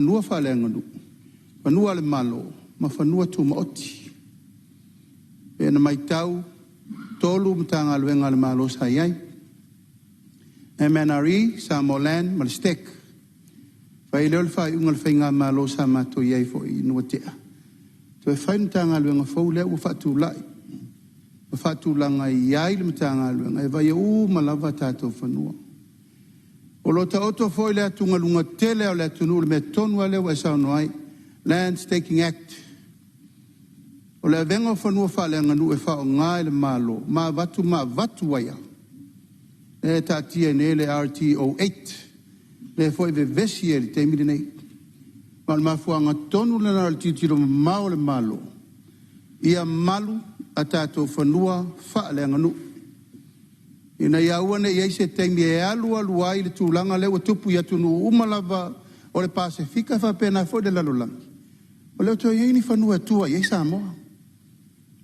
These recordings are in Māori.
Nua whalenga Panua le malo, ma whanua tu maoti. E na mai tau, tolu mtanga luenga le malo sa iai. MNRE, Samoan, Malstek. Whai leo le whai unga le whainga malo sa mato iai fo I nua tea. Toi whai mtanga luenga fau leo whatu lai. Whatu langa iai le mtanga luenga. E vai malava tātou whanua. O lo ta oto foi le atunga lunga tele o le atunu le me tonua leo e saunoai. Land Staking Act. O le venga whanua whalenga nu e whao ngai le malo. Ma vatu waia. E tatia ne le RT08. Le foi ve vesi e le teimiri nei. Ma le mafuanga tonu le na le titiro mao le malo. Ia malu a tatou whanua whalenga nu. Ina ia ua ne iei se teimi e alu ai le tūlanga leo tupu ia tunu umalava o le Pasifika whapena foi le lalolangi. O leo toi iei ni whanua tua iei Samoa.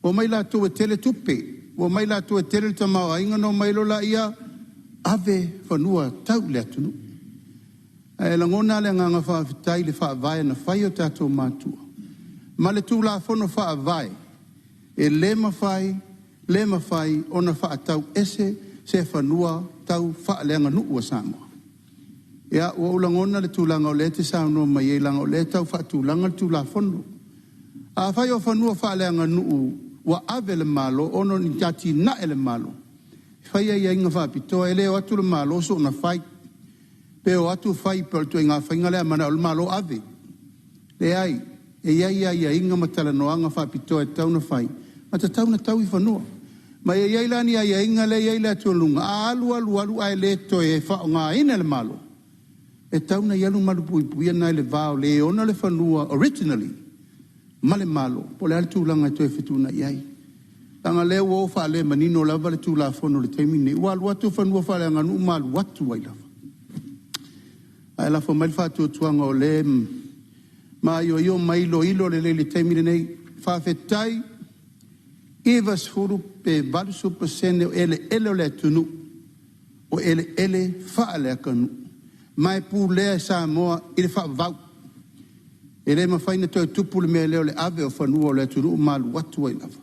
O mai la tu e tele tupe. O mai la tu e tele tamau a inga no mai lola ia ave whanua tau le atunu. E langona le nganga whaafitai le whaavai na whai o tātou mātua. Ma le tū la whono whaavai. E le mawhai o na whaatau ese se whanua tau whaalenga nuu a Samoa. Ia ua ulangona le tūlanga o le te saunoa mai e langa o le tau whaatūlanga le tūla whono. A whai o whanua whaaleanga nuu wa ave le malo ono ni tati na ele malo. Whai ia inga whaapitoa e leo atu le malo so na whai. Peo atu whai pel tu inga whainga lea mana o le malo ave. Le ai, e ia inga matala noanga whaapitoa e tau na whai. Mata tau na tau I whanua. Ma ia lani ia inga le ia le atu lunga. A alu ai le to e whao ngā ina le malo. E tau na ialu malu pui na le vao le ona le whanua originally. Male malo, po le ale tūlanga to e whetuna iai. Tanga leo o wha le manino lava le tūla whono le teimine. Ua alu atu whanua wha le anganu malu watu wai lava. Ai la mai whatu tuanga o le ma io mailo ilo le teimine nei. Whawhetai Eva sfuru pe valu supasene o ele o le tunu. O ele wha le akanu. Mai pu lea Samoa I le wha vau. E le mawhaina toi tupu le mea leo le ave o whanua o le tunu malu watu wai lava.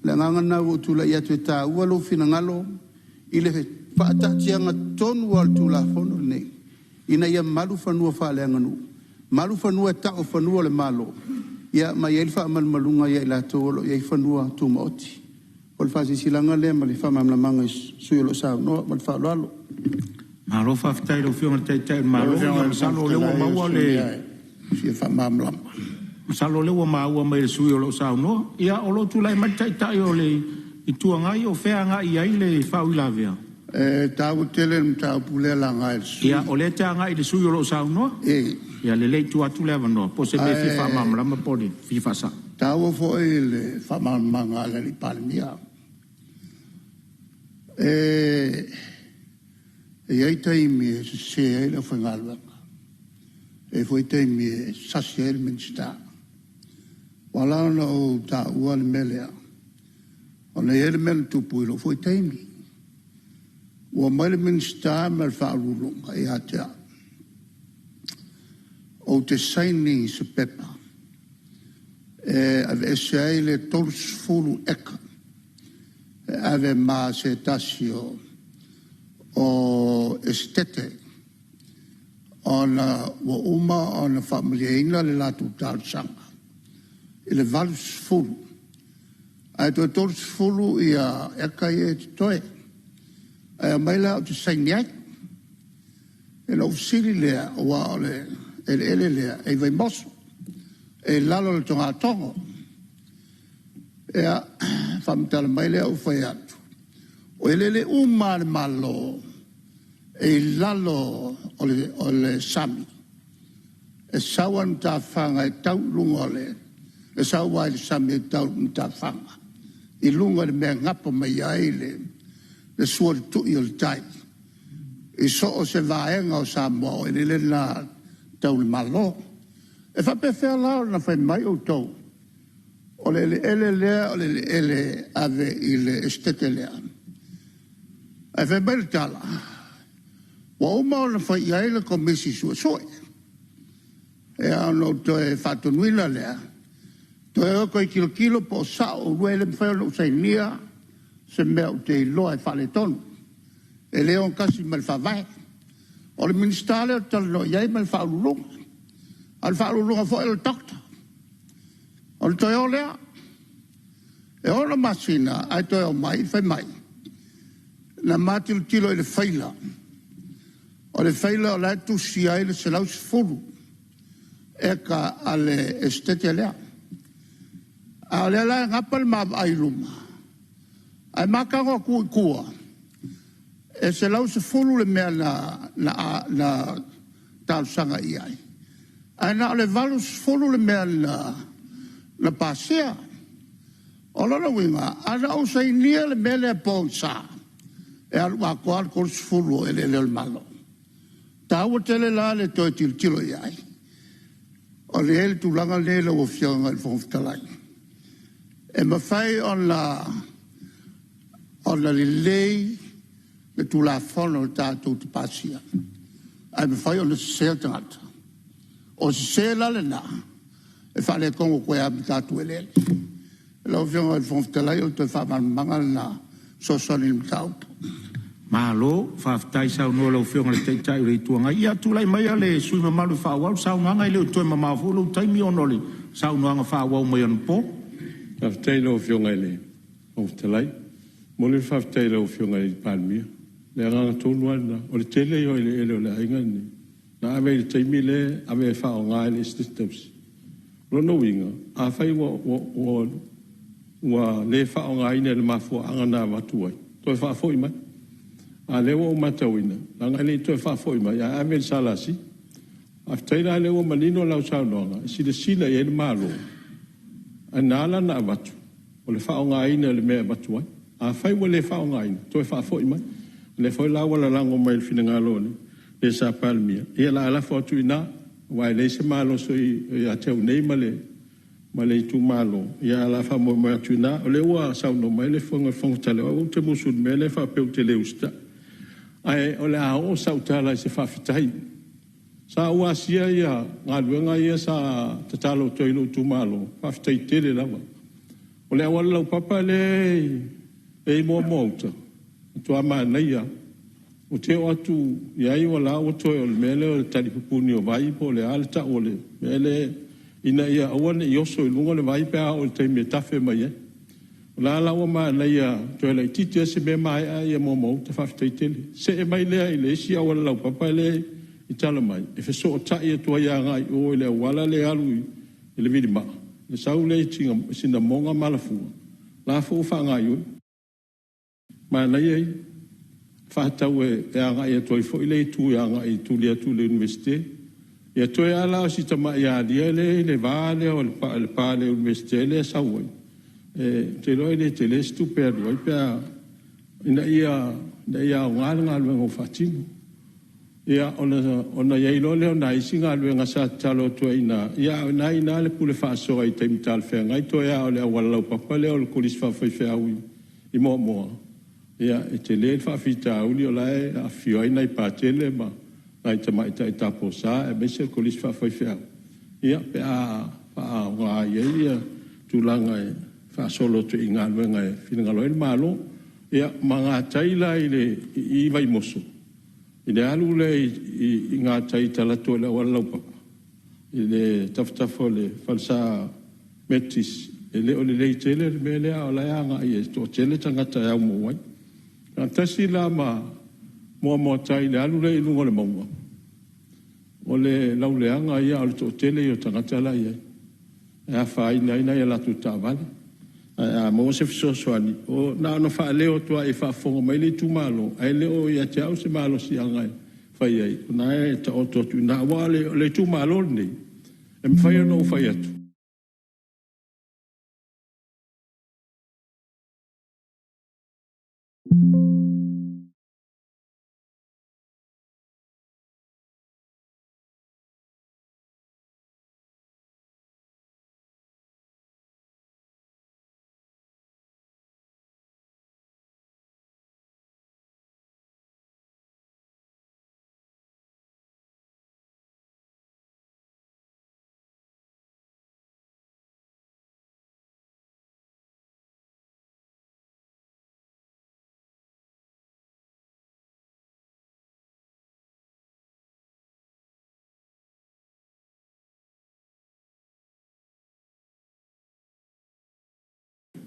Le ngangana o tula I atu e tā ualo fina ngalo. I le whaatatianga tonu al tula whono nei. Ina ia malu whanua wha le anganu. Malu whanua e tau whanua le malo. Ia mai ele wha malunga ia ila tōlo ia I whanua tū maoti. O le whasi silanga lea ma le wha mamlamanga sui o lo sao noa ma le wha loalo. Malo whaftai lo whionga teitai malo whionga masalo lewa maua le Fia wha mamlama. Masalo lewa maua mai le sui o lo sao noa. Ia o lo tūlai mai teitai o le I tuangai o whea ngai ai le whau ila vea. Tāu tele mtau pulea la ngai. Ia o le tea ngai le sui o lo sao noa. Ia le lei tu atu lewa noa. Po se me fifa mamlama po le fifa sa. Tāu fo e le wha mamlama le li Palemene. E ai taimi e se e le whangalwanga. E foi taimi e sasi e le minsta. Wala na o ta ua le melea. O na e le mele tupu ilo foi taimi. Ua mai le minsta me le whaarulunga e atea. O te saini se pepa. Ave se ai le torsfulu eka. Ave ma se tasio o estete ona wa uma ona familia le latu talsanga ile valus fulu ai to tors fulu ia eka e toe ai mai la o sainia e lo usili le wa le ele le e vai moso e lalo le tonga tongo e famtala mai le o fai atu o ele uma le malo e lalo o le sami e sawan ta fanga e tau lunga le e sawa le sami e tau ta fanga I lunga le mea ngapa mai ai le suor tu I o le tai e so o se vaenga o Samoa e le la tau le malo e fa pe fea lao na fai mai o tau o le lea o le ele ave I le estete lea e fe bel tala wa uma o na fai ai le komisi sua soe E ano to e whatunuila lea. To e oko i kilo po sao uele mwheo no usainia se mea o te iloa e whale tonu. E leo kasi mal whawai. O le ministale o tala no iai mal whaulunga. Al whaulunga fo el doctor. O le toi o lea. E ola masina ai toi o mai, whai mai. Na mātil tilo i le whaila. O le whaila o lai tu si ai le se lau se furu. E ka ale estete lea. A lea lai ngapal ma ai luma. Ai makango kua. E se lau se furu le mea na tau sanga i ai. Ai na le valu se furu le mea na pasea. O lona winga, ana o sei nia le mea le ponsa. E alu a koar kor se furu e le malo. Tau tele la le toi tilo i ai. O le ele tu langa le o fianga il Fonotaga. E mawhai on la lei le tu la fono tātou te pasia. Ai mawhai on le sea tangata. O se sea la le na. E whale kongo koe a tātou e lele. E lau fianga il Fonotaga o te whamanga na sosoni il tātou. Malo, whaftai sau no lau whionga le teitai rei tuanga. Ia tūlai mai ale sui mamalu whawau, sau nganga i leo toi mamafu, lau taimi onoli, sau nganga whawau mai anu po. Whaftai lau whionga i le, o talai. Mole whaftai lau whionga i Palemene. Le anganga tonu ana, o le tele i le ele o le ainga ni. Na ame i taimi le, ame e whao ngā le systems. Rono winga, a whai wa le whao ngā ina le mafua anga nā watuai. Toi whaafo i mai. A lewa o matawina. Langa le toi whaafo i mai. A ame le salasi. A whaira lewa manino lau saunoanga. Si le sila i ele malo. A nāla na watu. O le whao ngā ina le mea watuai. A whai wa le whao ngā ina. Toi whaafo i mai. Le whai lawa la lango mai le whina ngā lone. Le sa Palemene. Ia la ala whatu i nā. Wai le se malo so i a teo nei ma le tu malo. Ia la wha mo atu i nā. O le ua sauno mai le whangatale. O te musun me le wha peu te le usta. Ai o le a o sautala se whawhitai. Sa ua sia ia, ngā luenga ia sa tatalo toilo tumalo, whawhitai tele lawa. O le awala lau papa le e mua mauta. Tu ama naia. O te o atu, iai o la o toi o le mele o le talipupuni o vaipo, le alta o le mele ina ia awane i oso i lunga le vaipea o le teime tafe mai e. La lawa ma na ia to le titi se be mai ai mo te whaftai tele. Se e mai lea i le si awala lau papa le i tala mai. E fe so o tai e tua ia ngai o le wala le alu i le vidi maa. Le sau le tinga sina monga malafua. La fu wha ngai ui. Ma na ia i whahatau e ngai e toi fo i le tu ia ngai tu le universite. Ia toi ala o si tama ia lia le vale o le pale universite le sau ai. Te roi le te le stupe roi pea ina ia o ngā luenga o whatinu. Ia ona iei lole o nai si ngā luenga sa talo tua ina. Ia o nai ina le pule whaasoa i taimi tal whea ngai toa ia o le awalau papa le o le kulis whawhai whea ui i moa. Ia e te le whawhita uli o lai a whioi nai pātele ma nai tamaita i tapo sa e mese o kulis whawhai whea. Ia pea wha ngā iei ia tūlanga e fa solo tu inga luenga e fina ngalo el malo ia manga taila ile i vai moso ile alu le i nga taita la to le wala papa ile taftafo le falsa metis ile o le tele me le ala ya nga i to tele tanga ta ya mo wai ka tasi la mo taila alu le lu ngole mo o le laule anga ia o to tele yo tanga tala ia e fa ina ia la tu tavale mo se soani o na no fa leo to e fa fongo mai le tu malo ai leo ia te au se malo si anga fai ai na e ta o to na wale le tu malo ni em fai no fai atu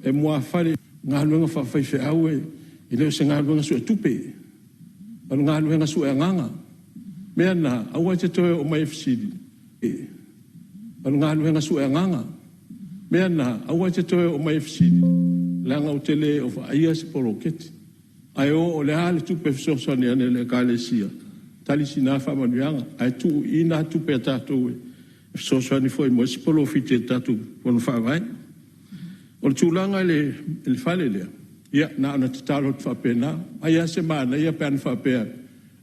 e mua fale ngā luenga whawhai whi au i leo se ngā luenga su e tupe. Anu ngā luenga su e nganga. Mea nā, aua te toe o mai FCD. Anu ngā luenga su e nganga. Mea nā, aua te toe o mai FCD. Langa o te le o whaia se polo keti. Ai o le hale tupe fisosani ane le kāle sia. Tali si nā whamanuanga. Ai tu i nā tupe a tātou e. Fisosani foi mo se polo fite tātou pono whawai. O le tūlanga le whale lea. Ia, nā ana te tālo te whapena. Ai ase maana, ia peana whapea.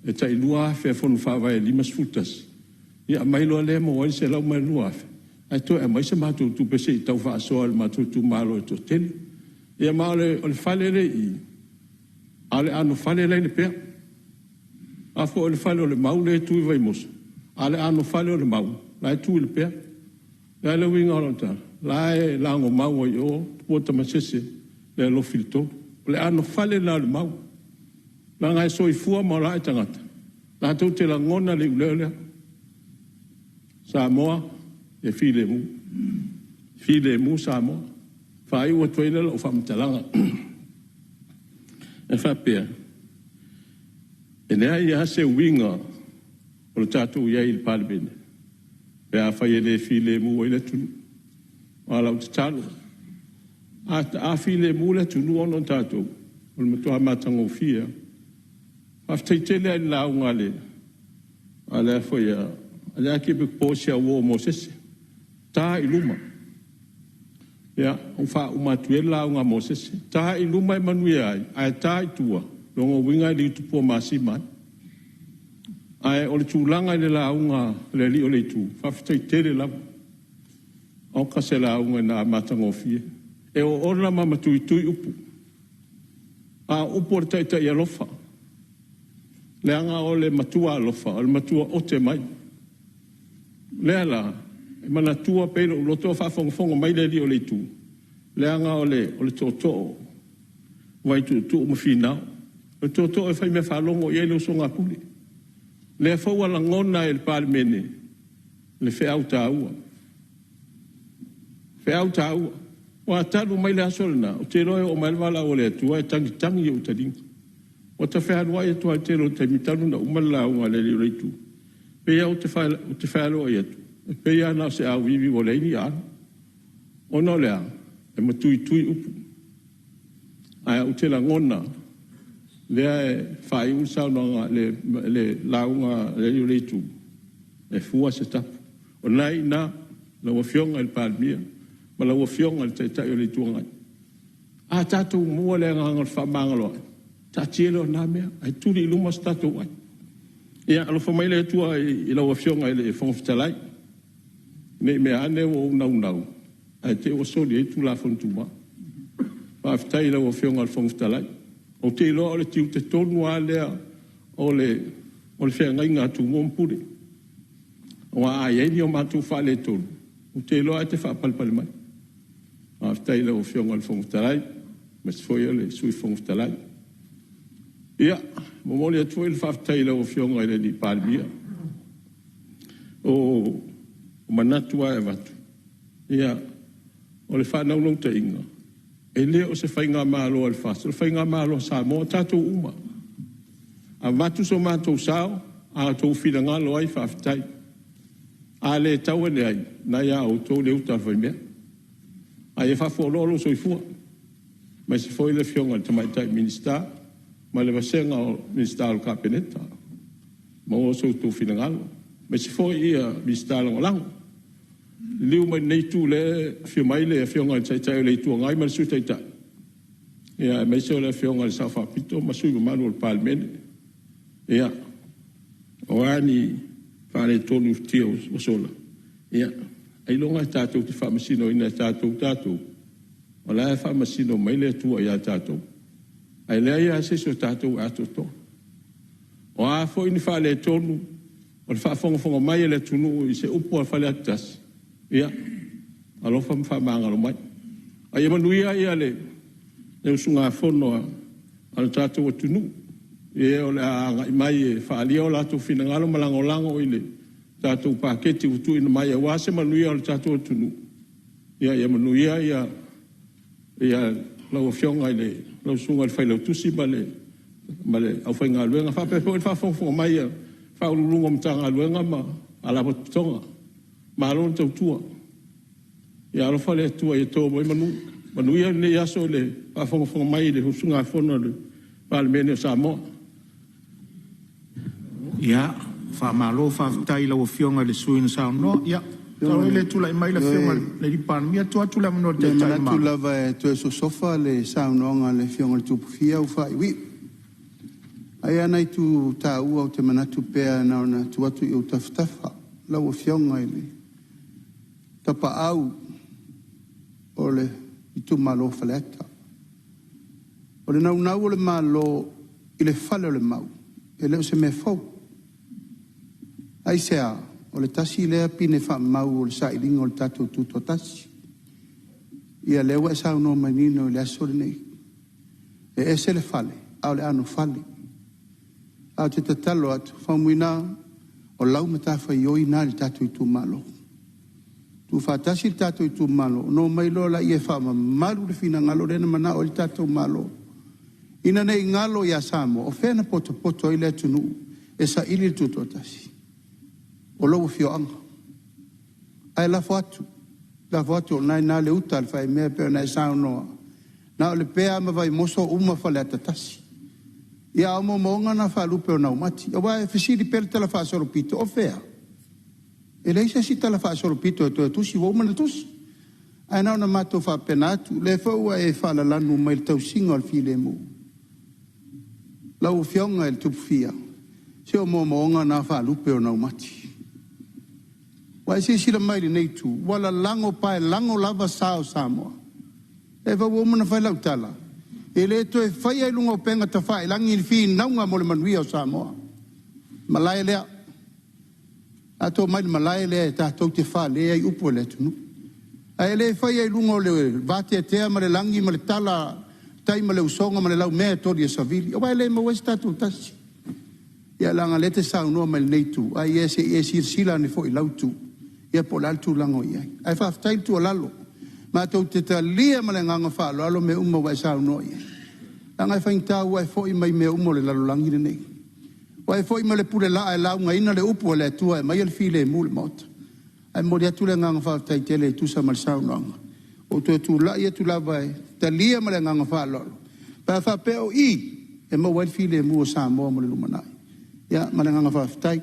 E tai lua afe fono whawai 5 futas. Ia, mailo lea mo wai se lau mai lua afe. Ai to e mai se mātou tupe se i tau whaasoa le mātou tu mālo e to tele. Ia maa o le whale le i. Ale ano whale le pea. Afo o le whale o le mau le tui vai mosa. Ale ano whale o le mau. Lai tui le pea. Lai le winga o ta. Lai lango mau i o. Pota masese. Le lo filto. Le ano whale la le mau. La ngai so i fua ma la e tangata. La tau te la ngona le ulelea. Samoa. E file mu. File mu Samoa. Whai ua tuaila o whamtalanga. E whapea. E nea i hase winga o le tātou iai i le Palemene. Pea whai e le file mu o i le tunu. Ala o te talo. A file mu le tunu ono tātou. O le matua matango fia. Whaftaitele ai lau ngale. Ale a whai a. Ale a kipe pōsia uo mo sese. Tā i luma. Ia, o wha umatuela o ngā Moses. Tā i luma i manui ai, ai tā i tua, rongo winga i li tupua masi mai. Ai, o le tūlanga i le la unga le li o le tū, whawhitai tere lau. O ka se la unga nā matangofie. E o orla mama tui tui upu. A upu o le taita i alofa. Le anga o le matua alofa, o le matua o te mai. Lea la, e mana tua pelo o loto whafonga mai le li o le tū. Le anga o le tōtō. Wai tū o mawhinao. Le tōtō e whai me whalongo i ele o songa puli. Le whaua la ngona e le Palemene. Le whiau tā ua. Whiau tā ua. Wa talu mai le asolena. O te roe o mai wala o le atua e tangi o taringa. O ta whaarua e tua te roe te mitanu na umala unga le li o le tū. Pea o te whaarua e atu. E peia na se au vivi o leini ana. O no lea, e matui tui upu. Ai au te la ngona, lea e whai unsau nanga le launga le liu leitu. E fua se tapu. O nai na, la wafionga il Palemene, ma la wafionga il taitai o leitu ngai. A tātou mua lea ngangar whamangaloa. Tā tielo nā mea, ai turi iluma sa tātou ai. Ia, alofa mai le tua i la wafionga i le whangwhitalai. Me ane o nau. Ai te o soli e tu la fontuma. Whaftai la o whionga al whangwhitalai. O te iloa o le tiu te tonu a lea o le whiangai ngā tu ngompure. O a aieni o mātu whale tonu. O te iloa e te whapalpale mai. Whaftai la o whionga al whangwhitalai. Mas foi o le sui whangwhitalai. Ia, momoli atu il whaftai la o whionga i le ni Palemene. O manatua e watu. Ia, o le whanau nau te inga. E leo o se whainga mālo al whasa. Le whainga mālo Samoa, tātou uma. A watu so mātou sao, a tau whina ngalo ai whawhitai. A le tau ene ai, na ia o tau leo tāwhai mea. A e whafo lolo so i fua. Mai se foi le whionga le tamaitai minister, ma le wasenga o minister al kabineta. Ma o so tau whina ngalo. Mai se foi ia minister lango lango. Liu mai nei tu le fio mai le fionga tai le tu ngai ma su tai tai. Ia mai se le fionga le safa pito ma su ma no Palemene. Ia. O ani fare tonu tio o sola. Ia. Ai longa tātou te whamasino ina tātou. O la whamasino mai le tua ia tātou. Ai lea ia se so tātou atoto. O a fo ini whale tonu. O le whafonga mai le tunu i se upo al whale atas. Ia, alofa mwhamangaro mai. Ai manuia ia le usunga whonoa ala tātou atunu. Ia o le anga i mai e whaalia o lātou whinangalo malangolango i le tātou pāketi utu ina mai e wase manuia o le tātou atunu. Ia manuia ia ia lau fionga le lau sunga fai lau tusi male au fai ngā luenga fa pe foi fa fonga mai fa ulunga mtanga luenga ma ala botonga ma lo tau tua ia lo fa le tua e to mai manu ia le aso le fa fonga mai le sunga fono le Palemene Samoa ia fa malo fa tai lau fionga le suina sa no ia tau le tula mai la fionga le di pan mia tua tula no te tai ma tula va to so sofa le sa no le fionga le tupu fia u fa wi ai ana tu ta u te manatu pe na na tu atu u taftafa lau fionga ile tapa au ole itu malo faleta ole na le malo ile fale le mau ele se me fo ai sea o le tasi lea pine wha mau o le sa ilinga o le tatou tuto tasi. Ia lewa e sao no manino le asore nei. E ese le fale, au le ano fale. Au te tatalo atu, whamuina o lau mata whai oi nā le tatou tu malo. Tu whatasi le tatou tu malo, no mai lo la ie wha maru le fina ngalo rena mana o le tatou malo. Ina nei ngalo ia Samoa, o whena poto poto i le tunu, e sa ili le tuto tasi. O logo fioanga. Ai la foatu nai le uta al fai mea pe nai sao noa. Na le pea ma vai moso uma fale atatasi. Ia omo monga na fa lupe o na umati. O vai fisiri per tela fa solo pito o fea. E leisa si tela fa solo pito e to tusi wo mana tusi. Ai na mato fa penatu le fa ua e fa la lanu mai le tau singa al file mu. Lau fionga il tupfia. Se o monga na fa lupe o na umati. Wa se sila mai nei tu wala lango pai lango lava sao Samoa e va woman fa lau tala ele to e fai ai lungo penga ta fai langi fi naunga mo le manui o Samoa malai le ato mai malai le ta to te fa le ai upo le tu ai le fai ai lungo le vate te ma le langi ma le tala tai ma le usonga ma le lau me to di savili o vai le mo westa tu tasi ia langa le te sao no mai nei tu ai ese sila ni fo i lau tu ia po l'altu lango ia. Ai fa ftai tu lalo. Ma tau te talia ma le nganga fa lalo me umo wai sao no ia. Langa fa inta wai fo i mai me umo le lalo langi nei. Wai fo i ma le pule la e launga ina le upo le tua e mai al file mu le mot. Ai mo dia tu le nganga fa ftai tele tu sa mal sao no. O tu la ia tu la vai talia ma le nganga fa lalo. Pa fa pe o i e mo wai file mu o Samoa mo le lumanai. Ia ma le nganga fa ftai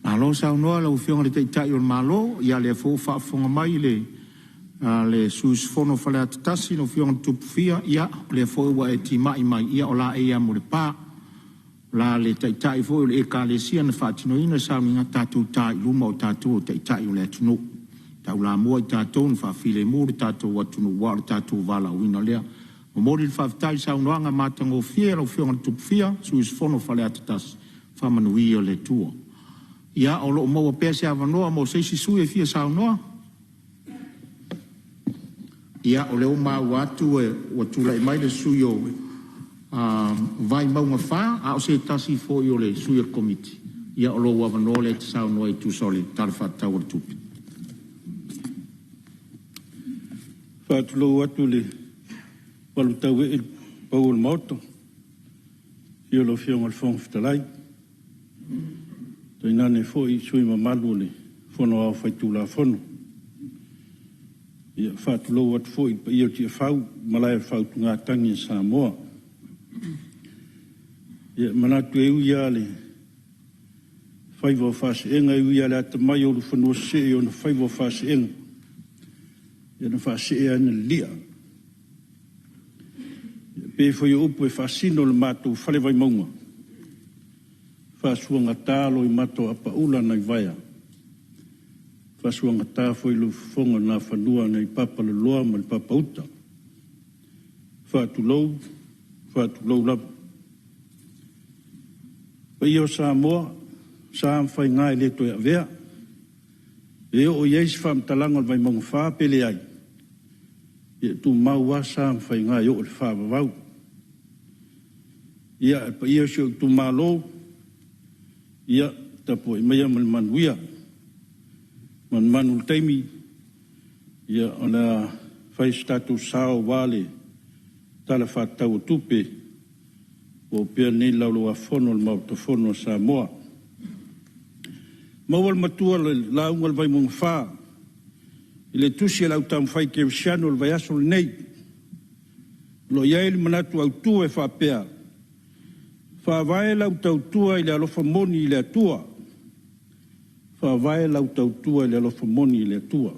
alo sa no la ufionga le tai o malo ia le fo fa fonga mai le sus fono fale atasi no fionga tupfia ia le fo wa e ti mai ia ola e ia mo le pa la le tai fo le ekalesia na fatino ina sa minga tatu tai luma o tatu tai o le tunu tau la mo tatu fa file mo tatu wa tunu wa tatu vala wina le o mo le fa tai sa no anga matango fiero fionga tupfia sus fono fale atasi fa manui o le tuo ia o lo mo pese avanoa mo se sisu e fia sa noa ia o le o ma watu e o tula i mai le suyo vai maunga fa a o se tasi fo i o le suyo committee ia o lo avanoa le sa noa i tu soli tarfa tawar tupi fatu lo watu le walu tawe il paul moto io lo fionga al fong ftalai Toi nane foi sui mamalu le fono au fai tula fono. Ia fatu lo wat foi pa ia tia fau malai fau tunga tangi Samoa. Ia manatu e uia le fai vo fase enga e uia le atamai o lu fono se e ona fai vo fase enga. Ia na fase e ana lia. Pe foi upu e fasino le matu fale vai maunga. Fasuanga talo i mato apa ula na vaia. Fasuanga ta foi lu fonga na fanua na i papa le loa ma le papa uta. Fatu lou lab. Pa io Samoa, sa fai ngai le to vea. E o yeis fam talango vai mong fa pele ai. E tu maua sa fai ngai o le fa vau. Ia pa io sio tu malo ia tapo i mea manuia manul taimi ia ona fai statu sao wale tala whatau tupe o pia ni laulu a fono le mau fono Samoa. Mawal matua le laungal vai mong wha i le tusi lau tam fai ke usiano le vai aso le nei lo iai le manatu au tua e whapea whaavae lau tau tua i le alofa moni i le atua whaavae lau tau tua i le alofa moni i le atua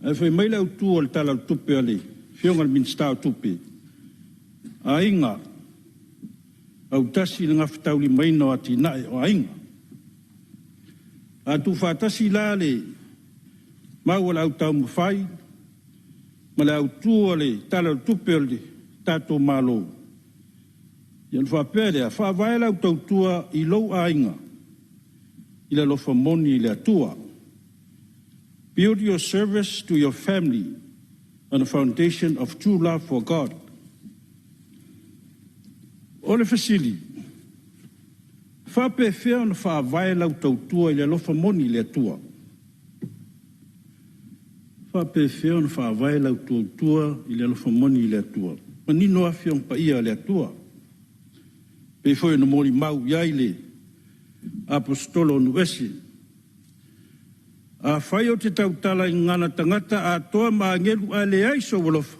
e whai mai lau tua le tala tupe ale fionga le minstau tupe a inga au tasi le ngafitau li maino ati nae o a inga a tu whatasi la le mau lau tau mwhai ma le au tua le tala tupe ale tato malo Yan whapere a whaavae lau tau tua i lou a inga i le lofa moni i le atua. Build your service to your family on a foundation of true love for God. O le fasili, whape whea na whaavae lau tau tua i le lofa moni i le atua. Whape whea na whaavae lau tau tua i le lofa moni i le atua. Manino a whiong pa ia le atua. Pe foi no mori mau iaile apostolo nuesi a fai o te tautala i ngana tangata a toa maangelu a le aiso wolofa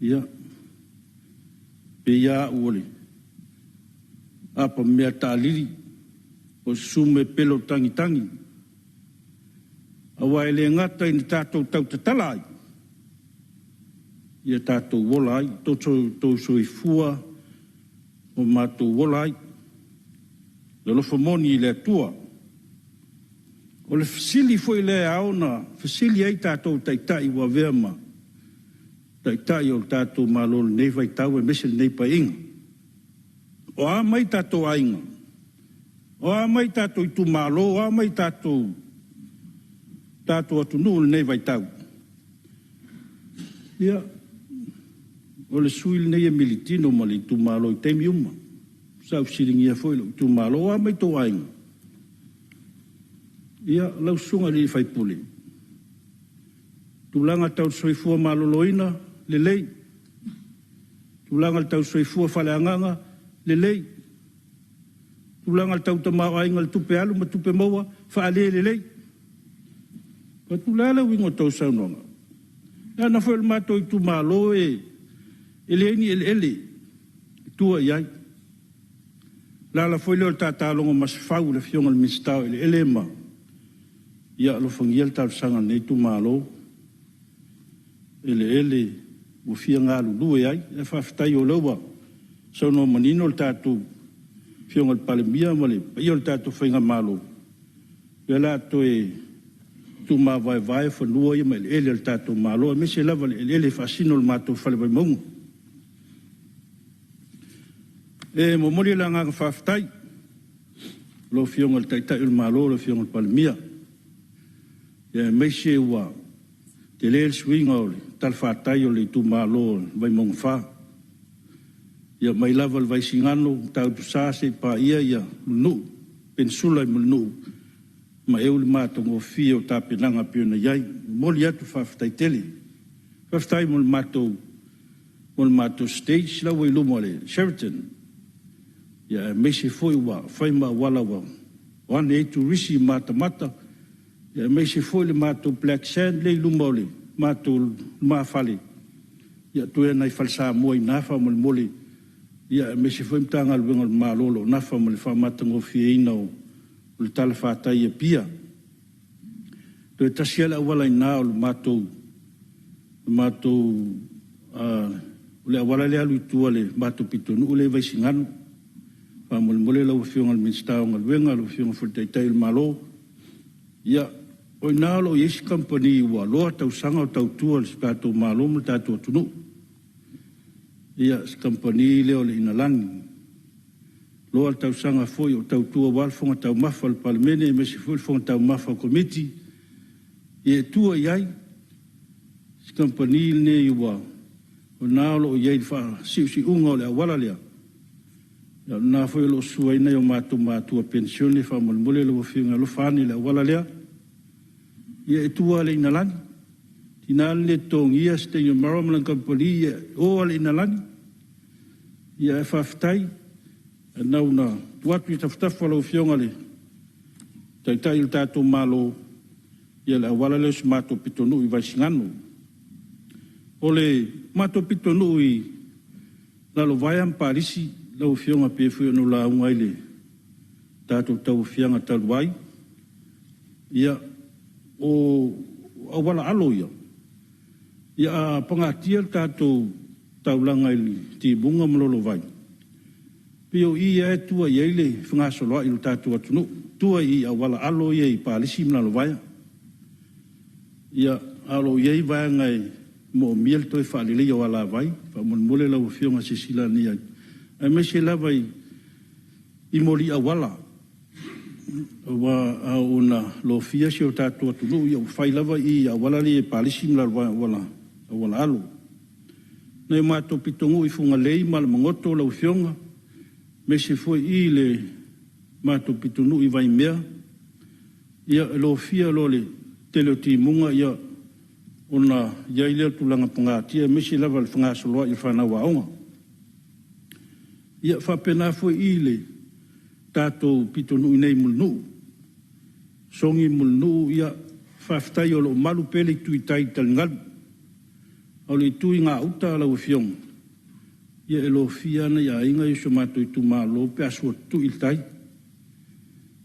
ia pe ia uole a pa mea tāliri o sume pelo tangi a waile ngata i ni tātou tautatala ai ia tātou wola ai tō soifua o mātou wolai, le lofa moni i le atua. O le fasili foi le aona, fasili ai tātou taitai wa veama, taitai o tātou mālo nei vai tau e mese nei pa inga. O a mai tātou a inga, o a mai tātou i tu mālo, o a mai tātou atu nuu nei vai tau. Ia, o le suil nei e militino ma le tu malo i teimi uma. Sau siringia foi lo tu malo a mai to ainga. Ia lau sunga li fai pule. Tu langa tau soifua malo loina le lei. Tu langa tau soifua fale anganga le lei. Tu langa tau tamau ainga le tupe alu ma tupe maua fa ale le lei. Pa tu lala wingo tau saunonga. Ia na foi le mato i tu malo ele tua iai. Lala foi leo tātālongo mas fau le fionga le mistau ele ma. Ia lo fangiel tau sanga nei tu malo. Ele o fia ngalu lue ai. E whaftai o laua. Sau no manino le tātou fionga le Palemene ma le ia le tātou whainga malo. Ia la to tu ma vai whanua ia ma ele le tātou malo. E mese lava ele fasino le mātou whale vai maungu. E mo mori la ngā whaftai, lo fionga le taitai ul malo, lo fionga le Palemene. E meise ua, te leel swinga o le, tal whatai o le tu malo, vai mong wha. Ia mai lava le vai singano, tau tu sase pa ia, munu, pensula i munu. Ma eu le mātongo fia o tā penanga piona iai, mori atu whaftai tele. Whaftai mo le mātou stage, la wai lumo le, Sheraton. Ia meise foi wa faima wala wa wane e tu risi mata ia meise foi le mato black sand le lumole mato mafale ia tu e nai falsa mo ina fa mo mole ia meise foi mtanga le ngol malolo na fa mo le fa mata ngo fiina o le tal fa ta ia pia to tasiela wala ina o mato le wala le alu tu le mato pitonu le vai singano mole lau fionga al minstau ngal wenga lau fionga fultaitai il malo ia o inalo yes company wa lo tau sanga o tau tua le stato malo mo tatu tunu ia company le o le inalani lo tau sanga foi o tau tua wal fonga tau mafa le Palemene me si foi fonga tau mafa committee e tua iai company ne wa o nalo iai fa si unga le wala le na foi lo suaina yo matu pensione fa mole lo finga lo fani la wala le e tua le inalani tina le tongia ste yo maramlan kampoli o al inalan ia faftai nauna tuatu taftafa lo fionga le tai il tato malo ia la wala le mato pitonu i vaisingano ole mato pitonu i la lo vai amparisi lo fionga pe fu no la ungaile tato tau fianga talwai ia o wala alo ia pangatia tato taulanga ili ti bunga mlolo vai pio ia tua ile fanga solo il tato atunu tua i wala alo ia i palisi mlolo vai ia alo ia vai ngai mo miel toi fa le ia wala vai fa mon mole la fionga sisila ni ai me se la vai i mori awala wa una lo fia si o tato atunu ia fai lava i wala le palisi mlolo wala alo nei mato pitongu i funga lei mal mangoto la fionga me se foi i le mato pitonu i vai mea ia lo fia lo le tele timunga ia ona ia ile tulanga pangatia me se lava le fanga solo i fana waonga ia fa pena foi i le tato pitonu nei mulnu songi mulnu ia faftai o lo malu pele tuitai talngalu o le tui ngā uta la ufiong. Ia e lo fia na ia inga i somato i tu malo pe asua tu il tai.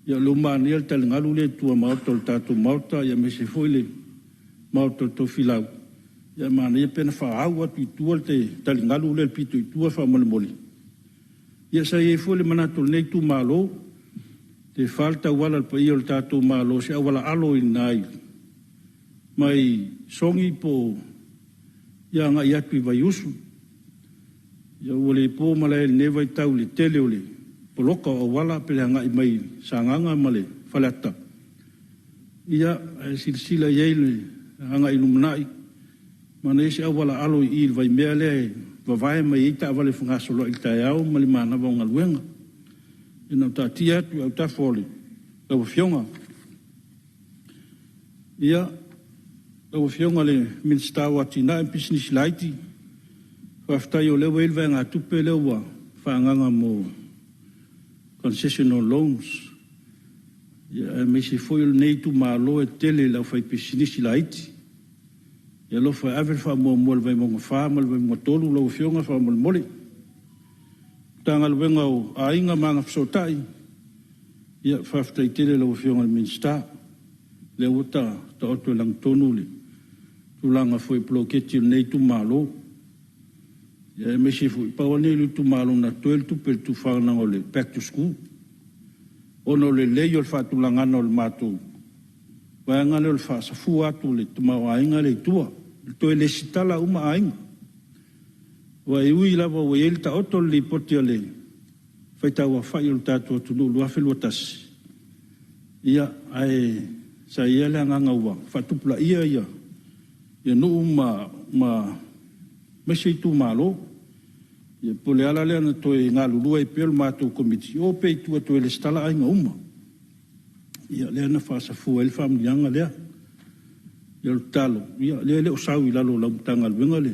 Ia lo mani al tal ngalu le tua mauta o tatu mauta ia me se foi le mauta o to filau. Ia mani ia pena wha au atu i tua te tal ngalu le pito i tua wha mole mole. Ia sa ia foi le manato nei tu malo te falta wala al pa ia o tatu malo se awala alo i nai. Mai songi po ia nga iatu i vai usu. Ia ule po malai ne vai tau le tele ule. Poloka o wala pele nga i mai sanganga male falata. Ia silsila iele hanga iluminai. Mana ese awala alo i il vai mea le vavai mai ita avale fungasolo il tai au mali mana vaunga luenga. Ina ta tia tu au ta fole. Lau fionga. Ia o fionga le minsta watina business lighti faftai o lewa ilva nga tupe lewa whaanganga mo concessional loans ia me se foi nei tu malo e tele la fai business lighti ia lo fai aver fa mo mo vai mo fa mo vai mo tolu lo fionga fa mo mole tangal wenga o ainga manga sotai ia faftai tele lo fionga minsta le uta ta oto lang tonule tulanga foi bloquete nei tu malo ia me se foi pa one lu tu malo na toel tu per tu fa na ole back to school ono le leio fa tulanga no le mato va ngale le fa sa fu atu le tu ma ainga le tua to le sitala uma ainga wa iui la wa el ta oto le potiale fa ta wa fa il ta tu lu fa lutas ia ai sa ia le nganga wa fa tu pla ia ia no ma se tu malo ia pole ala le na to nga lulu e pel mato komiti o pe tu to le stala ai ngoma ia le na fa sa fu el fam yanga le ia talo ia le o sau i lalo la tanga venga le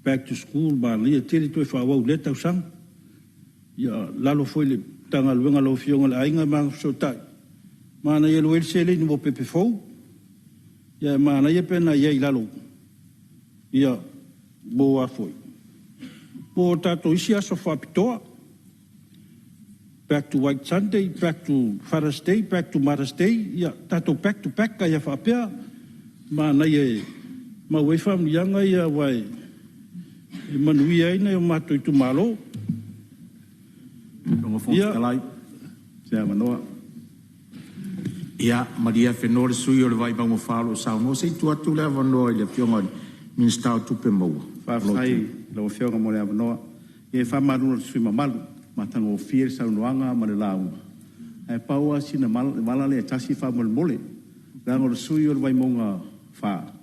back to school ba le te to fa wa le tau sang ia lalo foi le tanga venga lo fionga le ainga ma so tai mana ia lo el sele ni mo pepe fo ia mana ia pena ia i lalo ia boa foi po tato isi aso fa pitoa back to White Sunday, back to Father's Day, back to Mother's Day ia tato back to back ia fa pea mana ia ma we fam yanga ia wai e manui ai na mato i tu malo ia kalai se manoa ia Maria Fenor sui o le vai bango falo sa no sei tu atu le vano le pionga min sta tu pe mo fa sai lo fionga mo le vano e fa maru sui mamalu matango fier sa noanga ma le lau e paua sina mala le tasi fa mo mole lango sui o le vai monga fa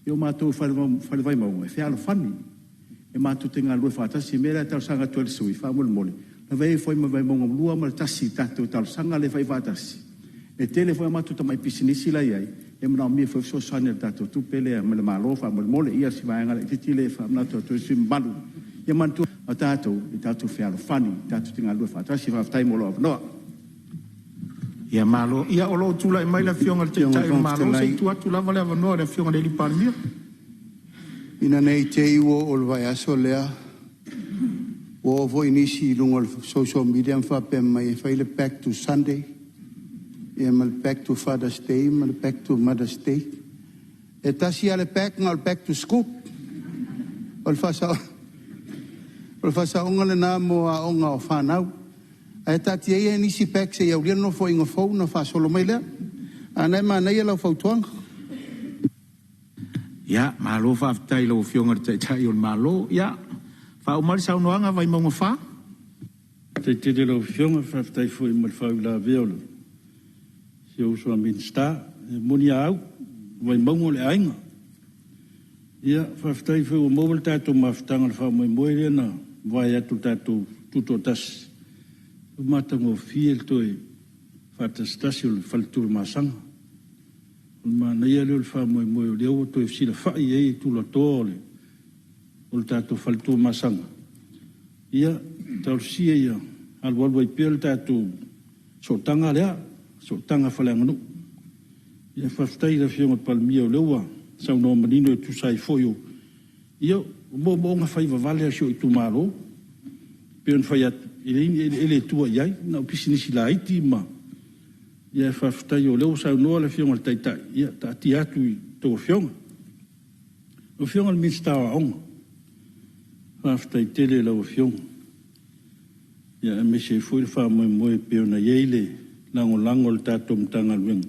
io mato fa vai mo e fa lo fami e mato tenga lu fa tasi mera tal sanga tu sui fa mo mole na vai foi mo vai monga lua ma tasi tato tal sanga le vai tasi E tele foi matu tamai pisinisi la ai. E mana mi foi so sane tato tu pele me malo fa mole ia si vai ngale titile fa na to sim balu. E mantu tato i tato fialo fani tato tinga lu fa ta si fa tai molo no. Ia malo ia olo tula i mai la fionga te tai malo se tu atu lava le no le fionga le Parliamentary. Ina nei te iwo o le vai aso lea. O vo inisi lungo social media fa pe mai fa ile back to Sunday. E mal back to Father's Day, mal back to Mother's Day. E tasi ale back ngal back to school. Ol fasa onga le na mo a onga o whanau. E tati e nisi back se iau lia no fo inga fau na fa solo mai lea. Anai ma nei lau fau tuanga. Ya, malo fa aftai lo fionga te tai on malo. Ya, fa umar sa unoanga vai monga fa. Te te lo fionga fa aftai fo i fa la veolo. Se o so minsta moni au vai mongo le ainga. Ia fa aftai fo o mobile tato maftanga fa mo moile na vai atu tato tuto tas. Mata mo fiel toi fa tastasio faltur masanga. Ma na ia le fa mo le o to si la fa ie tu la tole o tato faltu masanga ia tal si ia al wal vai pel tato so tanga le so tanga fa le ngunu ia fa stai la fiona palmio le wa sa no manino tu sai foio ia mo nga fa va vale sho tu malo pen fa ia ele tu ia na pisini si la iti ma ia fa stai o le sa no le fiona tai ia ta ti atu to fiona o fiona mi sta on fa stai tele la o fiona ia me se foi fa mo pe na yele lango le tato mtanga lwen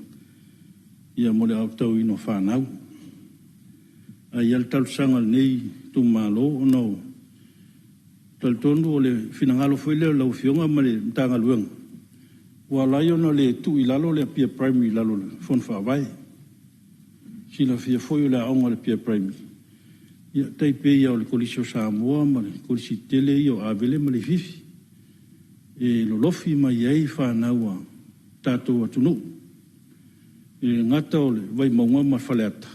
ia mo le auto ino fa nau ai al tal sanga nei tu malo no tal tondo le finangalo foi le la fiona ma le mtanga lwen wala yo no le tu ilalo le pia primary lalo fon fa vai si la fia foi la onga le pia primary ia tai pe ia le colisio Samoa ma le colisi tele io avele ma le fifi e lo lofi ma iai fa naua tato atunu e ngata ole vai maunga ma faleata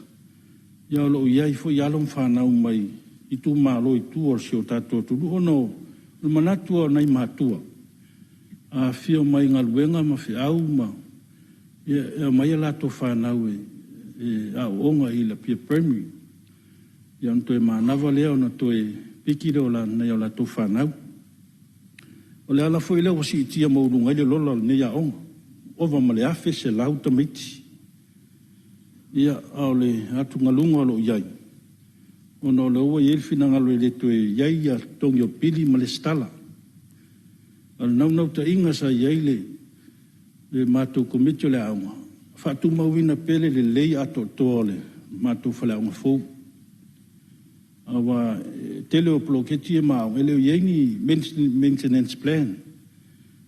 ia lo iai foi alom fa nau mai i tu malo i tu or sio tato atunu ono le manatua nai matua a fio mai ngaluenga ma fi au ma ia mai la to fa nau e a onga i la pia primary ia nto e manava leo na to e pikiro la na ia la to fa nau o le ala foi leo si tia mo lunga le lola ne ia onga ova ma le afe se lau tamiti ia au le atu ngalunga lo iai ono le ua iel fina ngalo le to e iai ia tongio pili ma le stala al nau ta inga sa iai le matou komitio le aunga fatu mauina pele le lei ato tole matou fale aunga fou awa tele o ploketi e mau ele iai ni maintenance plan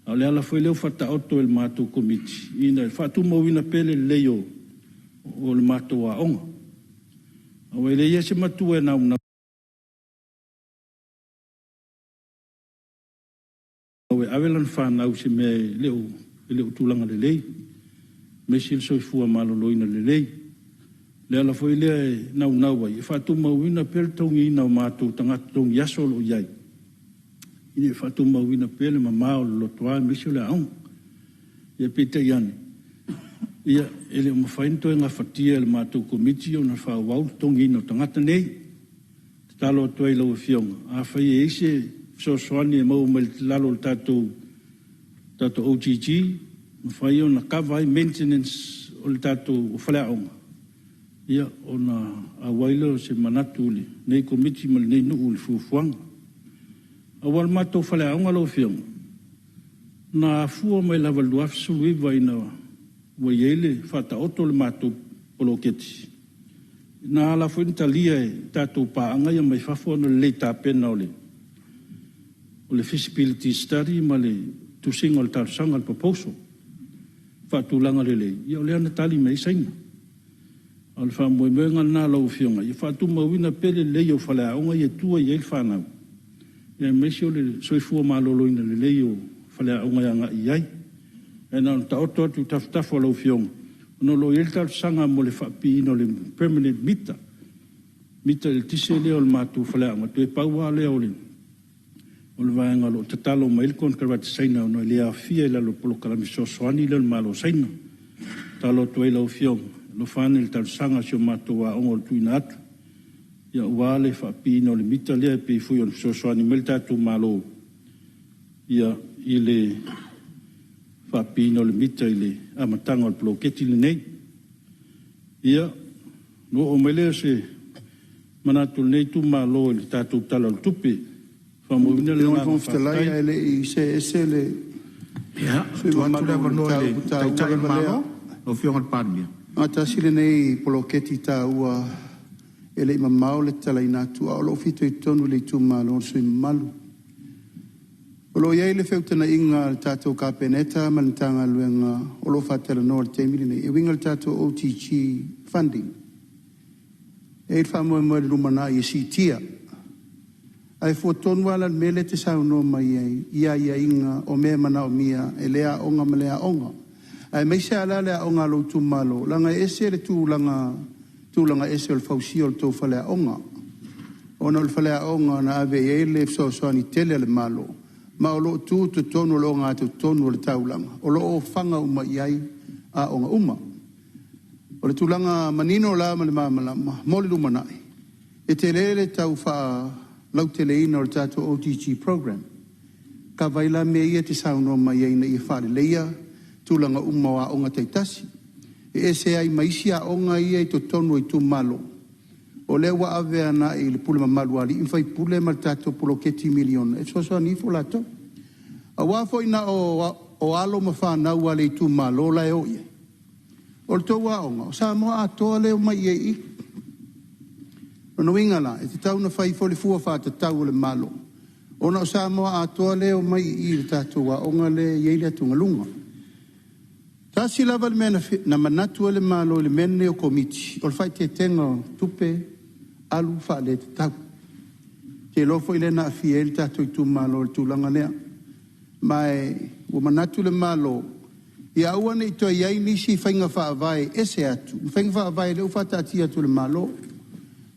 au le ala foi leo fata auto el matou komiti ina fatu mauina pele le lei o le matou aunga awa ele ia se matua e nau avelan whanau se me leo tūlanga le lei. Me sil soi fua malo loina le lei. Le ala foi le nau ai. E whatu mauina pel tongi ina o mātou tangata tongi aso lo iai. Ine whatu mauina pel ma mao lo toa me sil le aung. Ia pete iane. Ia ele o mawhainto e ngā whatia le mātou komiti o na whawau tongi ina o tangata nei. Te talo atoa i lau fionga. A whai e ise so soani e mau mai lalo tato OGG mawhai o na kawai maintenance o le tato o whaleaonga ia o na awaila se manatu le nei komiti ma nei nuu le fuafuanga awal mato whaleaonga lo fionga na fua mai lava luaf suluiva ina waiele whata oto le mato poloketi na ala fuintalia e tato paanga ia mai whafua no le tapena o le o le feasibility study ma le tusinga o le tausanga le proposal whaatulanga le lei ia o le ana tali mai sainga o le whamoemoenga nā lau fionga ia whaatu mawina pele lei o whaleaonga ia tua ia il whanau ia meisi o le soifua maloloina le lei o whaleaonga ia ngai iai e na ta oto tu taftafa lo fiong no lo yelta sanga mo le fapi no le permanent mita le tise le o le matu fala ma te paua le o le vaenga lo tatalo mail kon karvat saina no le afia la lo polo kala miso soani le malo saina talo to lo fiong lo fanel tal sanga sio matu wa ongol tuinat ya wale fapi no le mita le pe fu yo so soani melta tu malo ya ile fapi no le mita ile amatanga o polo ketile nei ya no o mele se manatul nei tu malo le tatu tala tupi famovina le ngam fstalai ele I se le ya tu atu le vano le tai malo o fionga Parliamentary ata sile nei poloketi ta ua ele mamau le tala ina tu o lo fito I tonu le tu malo so malu o lo ia le feutana inga tatu kapeneta mantanga luenga o lo fatela no te mili nei e winga tatu OTG funding e famo mo le rumana I sitia ai foton wala mele te sa no mai ia inga o me mana o mia e lea onga malea onga ai me sa la le onga lo tu malo langa ese le tu langa ese o fausio to fale onga ona o fale onga na ave ele so ni tele le malo ma o lo tu tonu lo nga tu tonu le taulanga o lo fanga uma iai a onga uma o le tulanga manino la ma le mamala mo le lumanai e te lele tau fa lau te leina o le tato OTG program ka vaila me ia te sauno mai ia ina I whare leia tulanga uma wa onga teitasi e se ai maisia onga ia I to tonu I tu malo o le wa ave ana I le pule mamalu ali I fai pule ma le tato pulo keti milion e so ni fo lato a wafo ina o alo ma whanau ale I tu malo la e o ia o le tau onga o Samoa atoa leo mai I no ingala e te tau na fai fo le fua fa te tau le malo ona o Samoa atoa leo mai I le tatu wa onga le yeile tunga lunga tasi lava le mena na manatu le malo le mene o komiti o le fai te tenga tupe alu fa le te tau te lofo ile na fie le tatu I tu malo le tulanga lea mai o manatu le malo ia ua nei toi ai nisi whainga whaavai ese atu. Whainga whaavai leo whatatia tu le malo.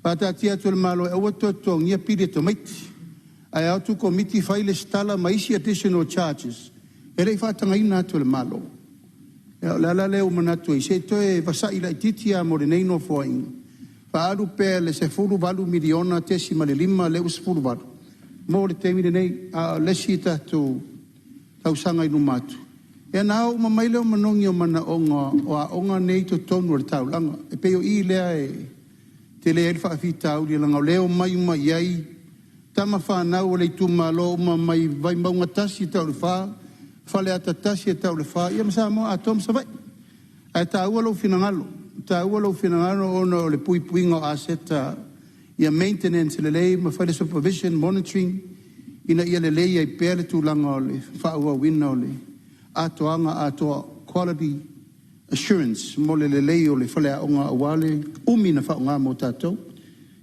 Whatatia tu le malo e ua toa ngia pire to maiti. Ai au tu komiti whaile stala maisi additional charges. E rei whatanga ina tu le malo. Lala leo manatu e se toe vasai la ititia mo le neino foaing. Whaaru pe le se furu valu miliona tesi ma le lima leo se furu valu. Mo le temi le nei lesi tatu tausanga inu matu. E nao mamaile o manongi o mana onga nei to tonu le tau langa. E peo I lea e te lea ilfa a fitau li langa leo mai iai tama whanau o le tu malo mai vai maunga tasi tau le wha fale ata tasi e tau le wha ia masa mo a tom sa vai a tau alo finangalo ono o le pui puinga o aseta ia maintenance le lei ma fale supervision monitoring ina ia le lei ai pere tu langa o le wha ua wina o le atoanga quality assurance mo le lei o le fale aonga awale umina whaonga mo tatou.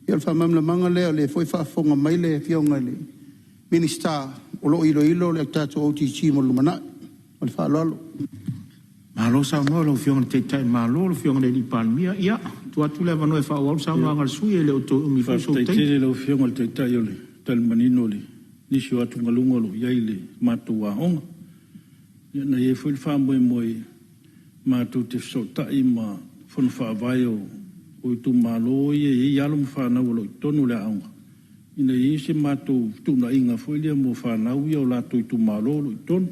Ia le whamamla manga leo le foi whaafonga mai le fionga le minister o lo ilo le tatou OTG mo lumana o le whaalolo. Malo sa mo lo fionga te tai malo lo fionga le Parliamentary ia tu atu le vano e whaawau sa nganga sui e le o to umi fuso te. Te lo fionga le tai o le talmanino le nisi o atu ngalunga lo iai le matua onga. Na ye foi famoi moi ma tu te sota I ma fon fa vai o tu malo ye ya lo fa na lo tonu le anga ina ye se ma tu na inga foi le mo fa na u yo la tu malo lo ton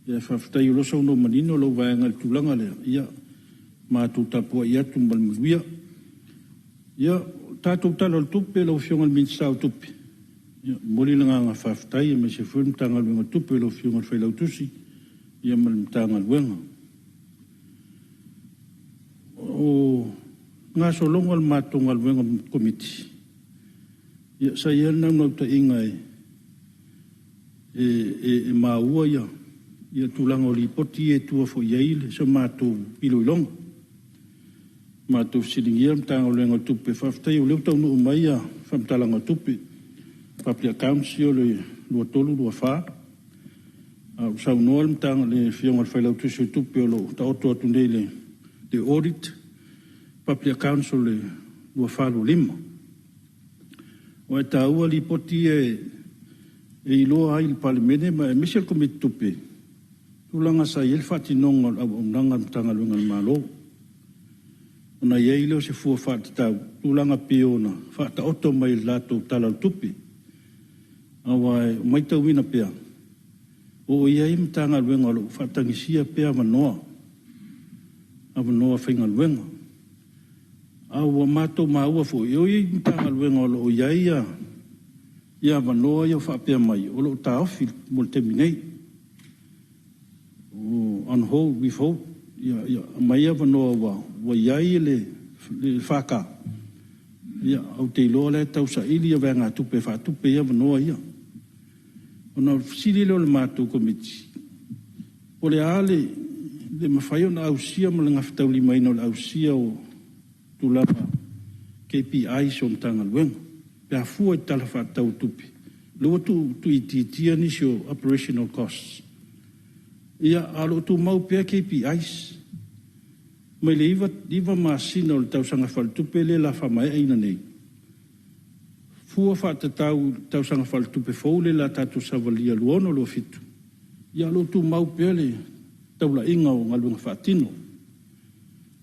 ya fa fta yo lo so no manino lo va ngal tu langa le ya ma tu tapo ya tu mal muia ya ta tu talo tu pe lo fiong al min sa tu pe ya moli langa nga fa fta ye me se fun tanga lo tu pe lo fiong al fa lo tu si ia malmtanga wenga o nga so longal matungal wenga komiti ia sa ia na no ta inga e maua ia tulanga o lipoti e tua fo iaile so matu pilolong matu silingia mtanga o lenga tupe faftai o leu tau no mai ia famtalanga tupe paplia council le luatolu lua fa Sau noa mtanga le fionga whailau tusi tupi o lo ta oto atu nei le audit, Public Council le ua whalu lima. O e ta ua li poti e iloa ai le Palemene ma e Fiscal Committee tupi. Tulanga sa i whati nonga au nanga mtanga lunga le malo. Ona iei leo se fua whati tau, tulanga piona, whata oto mai lato tala tupi. Awa e mai tau wina pia. O iei mtanga luenga lo whatangisia pia manoa. Manoa whainga luenga. Awa mato maua fo. O iei mtanga luenga lo o iei ia manoa ia whapea mai. O lo ta ofi mo te minei. O on hold, withhold. Ia mai ia manoa wa iei le whaka. Ia au te iloa le tau sa ili ia venga tupe whatupe ia manoa ia. Ona sili le mātou komiti. O le ale, le mawhai ona ausia ma le ngawhitau lima ina o le ausia o tulapa KPI so mtanga luenga. Pea fua i tala whatau tupi. Lua tu ititia nisi o operational costs. Ia alo tu mau pea KPIs. Mai le iwa maasina o le tausanga whaltupe le la whamae aina nei. Fua whata tau sanga whaltupe fōle la tatu savalia luono lo fitu. Ia lo tu mau pele tau la inga o ngalunga whatino.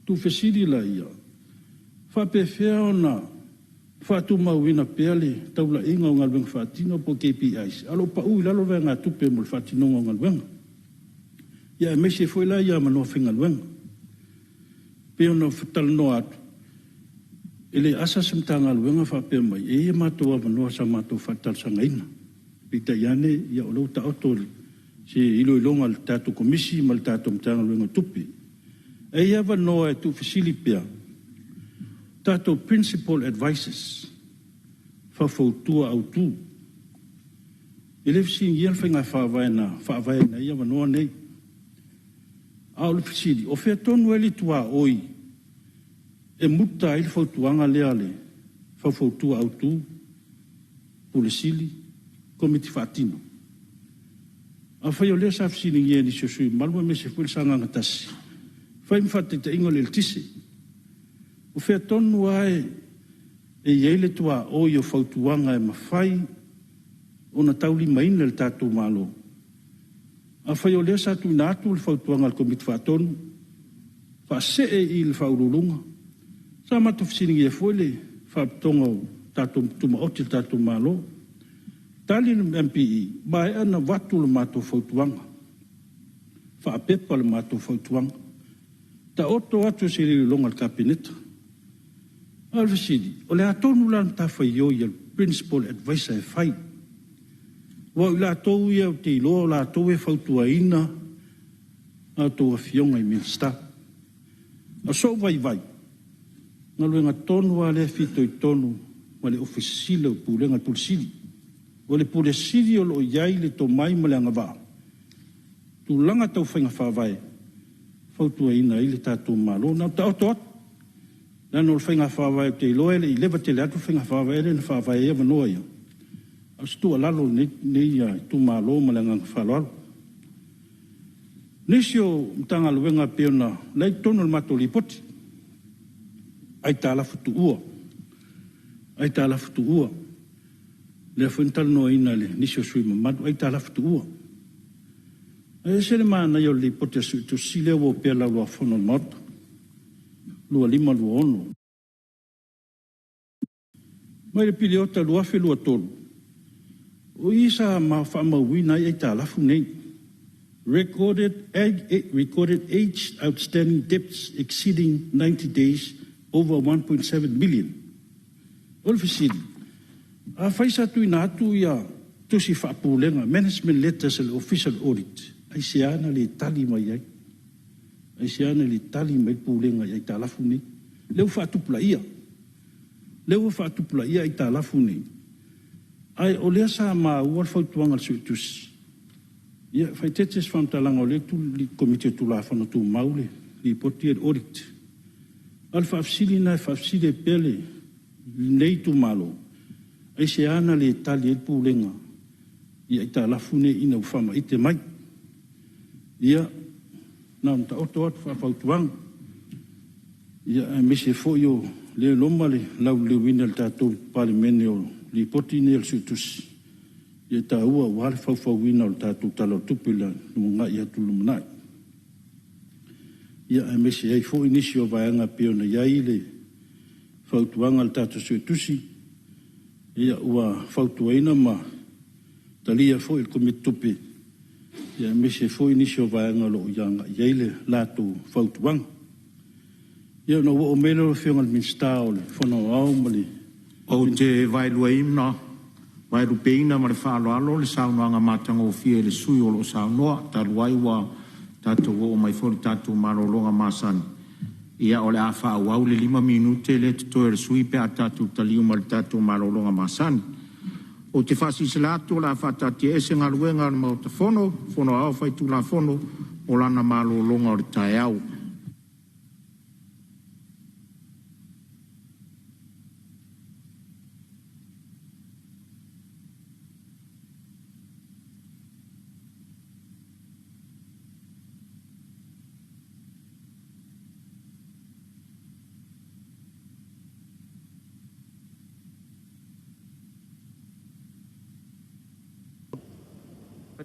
Tu whesiri la ia. Whape whea ona whatu mau ina pele tau la inga o ngalunga whatino po KPIs. Alo pa ui lalo vea ngā tupe mo le whatino o ngalunga. Ia e mese fwoi la ia manoa whinga luenga. Pea ona whatala no atu. Ele asa semtanga luenga whapea mai. E mātua manoa sa mātua whatal sangaina. Pita iane ia o lauta autori. Se ilo ilonga le tātou komisi ma le tātou mtanga luenga tupi. E ia wanoa e tu whasilipea. Tātou principal advisors. Whawhautua au tū. Ele whising ia whainga whawaena ia wanoa nei. Au le whisiri. O whea tonu eli tua oi. E muta il fautuanga leale, fautua au tu, pulisili, komiti fatino. A fai o lea sa fsini ngie ni sosui, malwa me se fwil sanga ngatasi. Fai mfate te ingo le tisi. O fea tonu ae, e yeile tua oi o fautuanga e mawhai, o na tauli maina le tātou malo. A fai o lea sa tu natu le fautuanga le komiti fatonu, fa se e il faurulunga. Sa matu fisiningi e fwele, whapitonga o tātou tuma oti tātou malo. Tali na MPE, mai ana watu le mātou whautuanga. Whaapepa le mātou whautuanga. Ta oto atu se li longa le kabineta. Alvesidi, o le atonu lan ta whaio i al principal advisor e whai. Wa ila atou ia o te ilo, la atou e whautua ina, atou a fionga i minsta. A so vai. Nga luenga tonu a le fito i tonu ma le ofisile o pulenga pulisili. O le pulisili o lo iai le to mai ma le anga waa. Tu langa tau whainga whawai. Fautua ina i le tātou malo. Nau ta oto atu. Nano le whainga whawai o te iloa ele i lewa te le atu whainga whawai ele le whawai e wanoa ia. Astua lalo nei tu malo ma le anga whaloalo. Nisi o mtanga luenga peona lai tonu le mato li poti. Ai tāla futu ua. Le whental noa ina le nisio sui mamadu, ai tāla futu ua. E sere maana i o li pote sui tu sile o pia la lua whono mata. Lua lima lua ono. Mai le pili ota lua whi lua tolu. O isa ma whamauina ai tāla fu nei. Recorded age outstanding debts exceeding 90 days over 1.7 million. Olfisidi. A faisa tu inatu ia tusi whaapulenga, management letters and official audit. Ai seana le tali mai ai. Ai seana le tali mai pulenga ai talafu ni. Leu whaatupula ia. Ai talafu ni. Ai o lea sa maa ua whautuanga le suitusi. Ia whaitetes whamtalanga o le tu li komite tu la whana tu maule li poti audit. Al whaafsili na whaafsili pele nei tu malo. Ai se ana le tali e pulenga. Ia i ta lafune ina ufama ite mai. Ia, na ta oto atu whafautuang. Ia, me se fo yo le loma le lau le wina le tātou Palemene o li poti ne le sutusi. Ia ta ua wale wina o le tātou talo tupu la lumunga ia tu lumunai. Ia, me se ei fo inisi o vaianga peo na iai le whautuanga le tātou sutusi. Ia ua whautuaina ma talia fo il komitupe. Ia me se fo inisi o vaianga lo ianga iai le lātou whautuanga. Ia no o mele o whionga le minsta o le whanau au mali. O te vailua imna, vailu peina ma le whaaloalo le saunoanga matanga o fia le sui o lo saunoa, ta luaiwa tātou o mai fori tātou marolonga masani. Ia o le a whaau le 5 minute le tutoe le sui pe a tātou taliu ma le tātou marolonga masani. O te whasi se lātou la whatati ese ngā luenga le mau ta fono au whai tu la fono o lana marolonga o le tae au.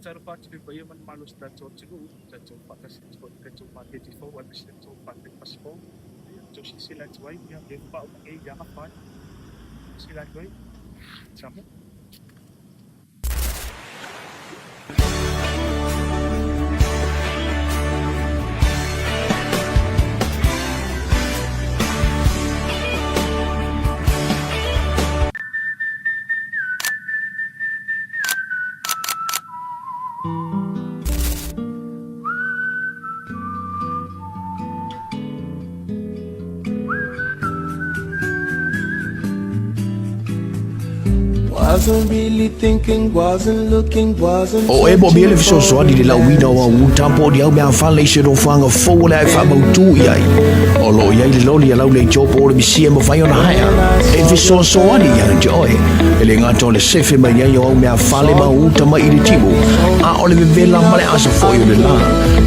Cara parte de banho man malos da tsotsigu da tsopaka sitso da tsopaka tifo wa sitso parte paspo to sila twai ya de pa e ya pa sila twai chamo Wasn't really thinking, wasn't looking, wasn't. O e bo bele fiso swadi de la wina wa utampo di au mea fale se do fanga fo la fa mo tu yai. O lo yai le loli ala le jopo le bisia mo fai ona haya. E fiso swadi ya enjoy. Ele ngato le sefe ma yai o mea fale ma utama i le timu. A o le vela male asa fo yo le la.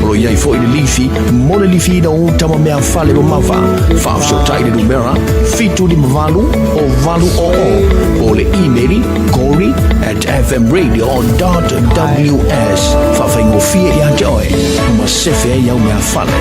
O lo yai fo i le lifi, mo le lifi da utama mea fale mo mava. Fa so tai de numera, fitu di mavalu o valu o le emaili Corey@fmradio.ws Fafaingo fia ya joy Masefe ya umea fale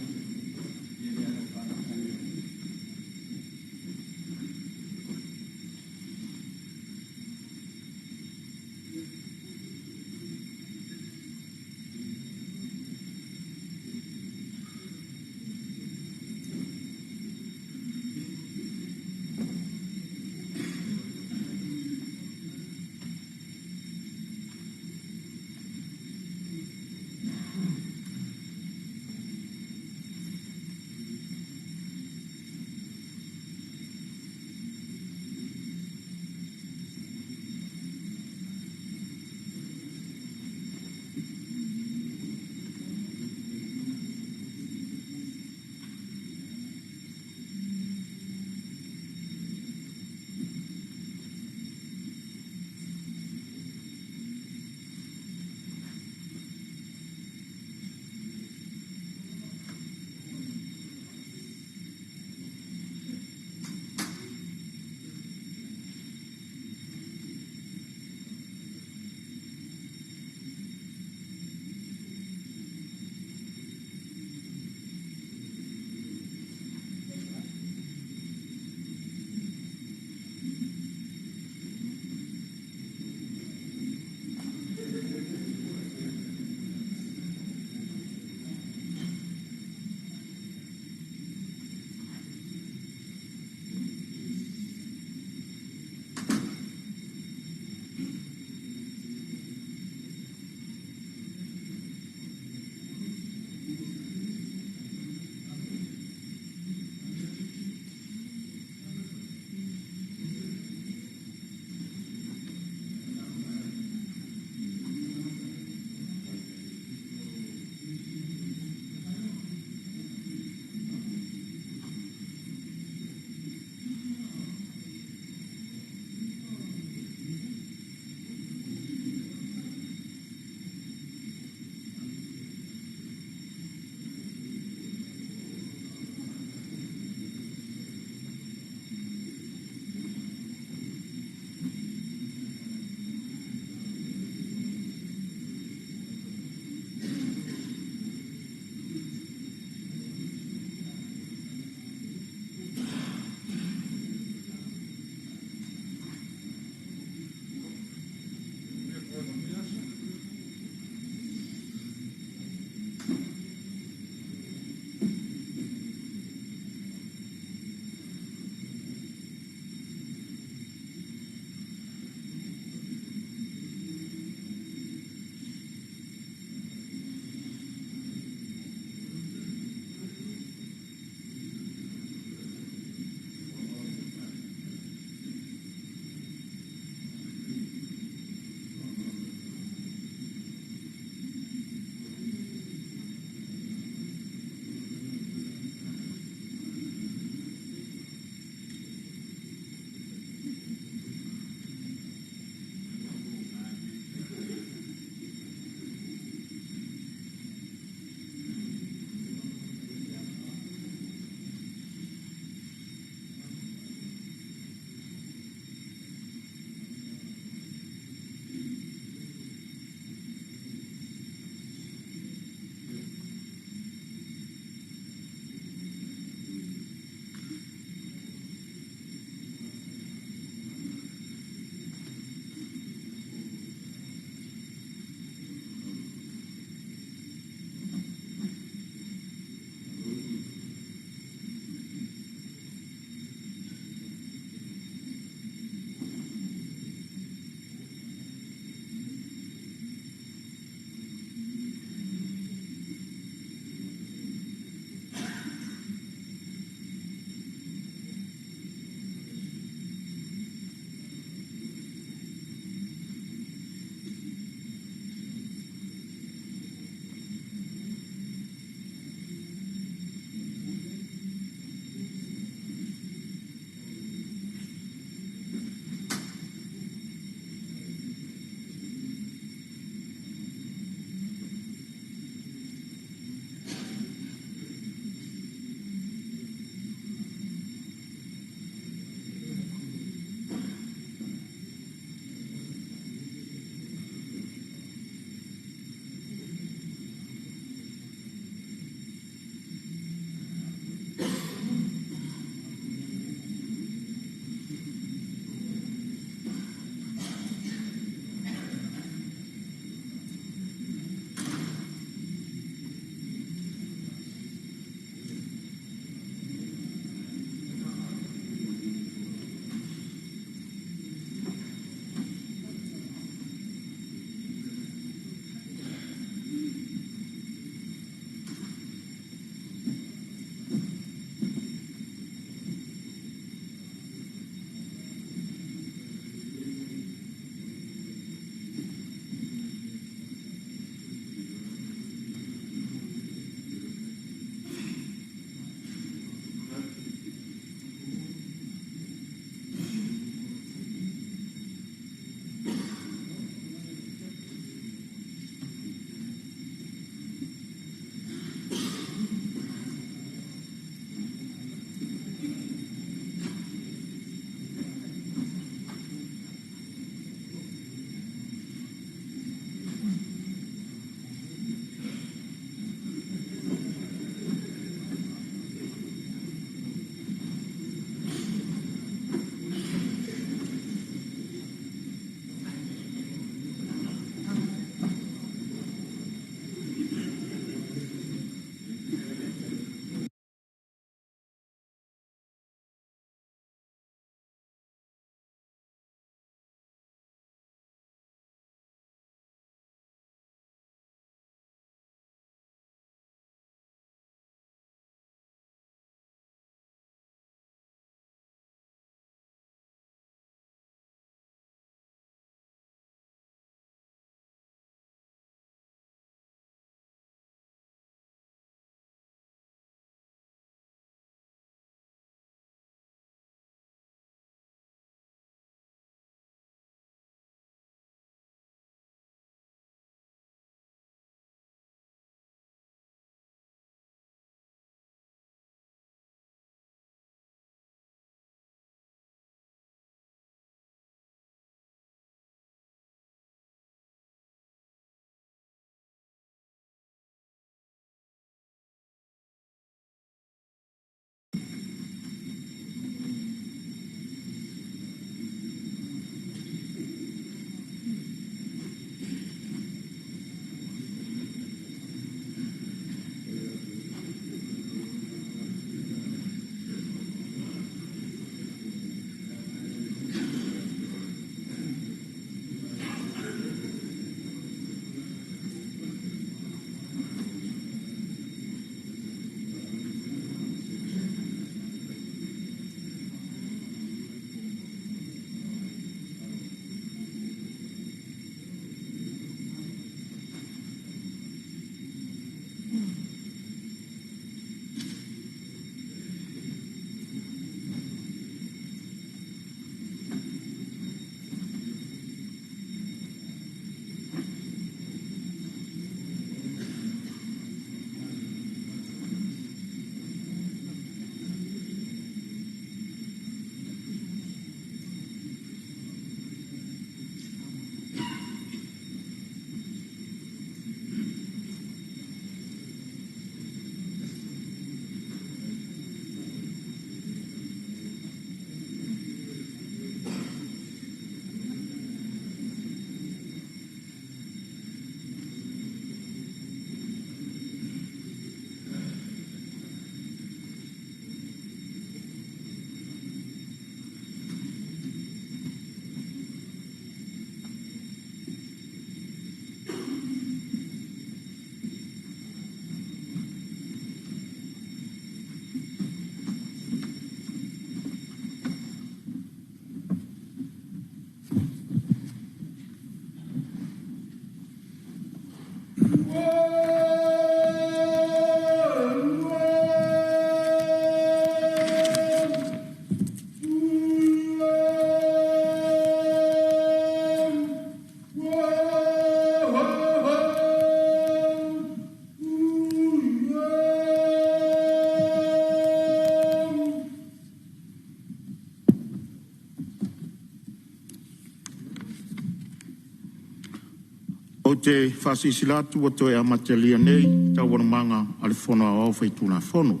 O te whasisilatu o toi amatelia nei, tau manga ale whono au whaituna whono.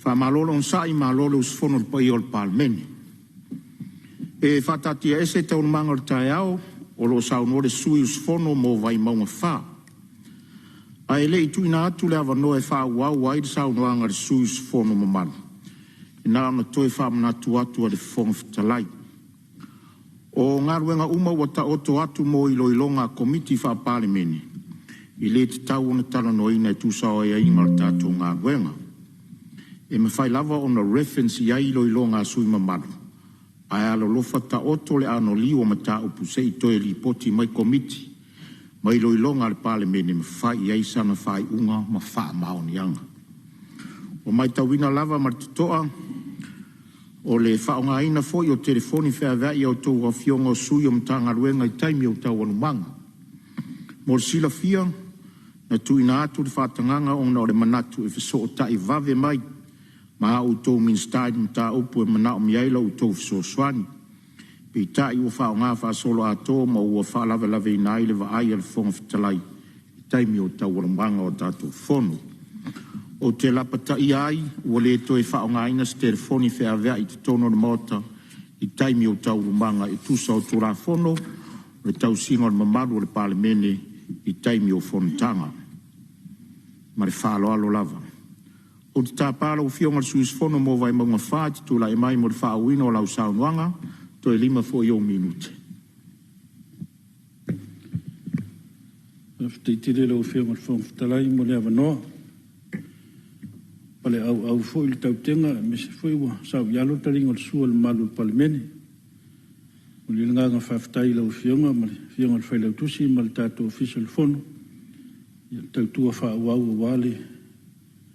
Whamalolo on sai malolo us whono pai o Palemene. E whatatia ese tau manga o tae au, o lo saunore sui us whono mo vai maunga wha. A ele i tuina atu le avano e wha uau wai de saunoanga le sui us whono mamano. E nā na toi wha manatu atu a le whono fitalai. O ngaruenga uma wata oto atu mo iloilonga komiti wha Palemene. I le te tau ona tala noina e tūsao e inga le tātou ngaruenga. E me whai lava ona reference i iloilonga sui mamaru. Ai alo lofa ta oto le ano liwa mata upu se i toi ripoti mai komiti. Ma iloilonga le Palemene me whai i sana whai unga ma wha maoni anga. O mai tawina lava martutoa. O le whaonga ina foi o telefoni whea vei au tau a fionga o sui o mtanga ruenga i taimi au tau anumanga. Mor sila fia, na tuina atu le whatanganga o na o le manatu e fiso o tai vave mai, ma au tau minstadi mta upu e mana o miaila u tau fiso swani. Pe tai ua whaonga wha solo ato ma ua wha lave lave ina ile wa ai al fonga fitalai i taimi o tau anumanga o tatou fono. O te lapata i ai, ua le toi whaonga ina se telefoni whea vea i te tono na mota i taimi o tau rumanga i tusa o tōra whono, le tau singa o mamaru o le Palemene i taimi o Fonotaga. Ma le whaalo alo lava. O te tāpala o fionga le suis whono mo vai maunga whaati tūla e mai mo le whaawina o lau saunuanga, to e 5 fo i o minute. Te lo fionga le whonfutalai mo le avanoa. Pale au foi le tautenga me se foi wa sa yalo talinga le sua le malu Palemene. O le nga whaftai lau fionga ma le fionga le whailau tusi ma le tato Fiscal fono. Ia tautua whaawau wale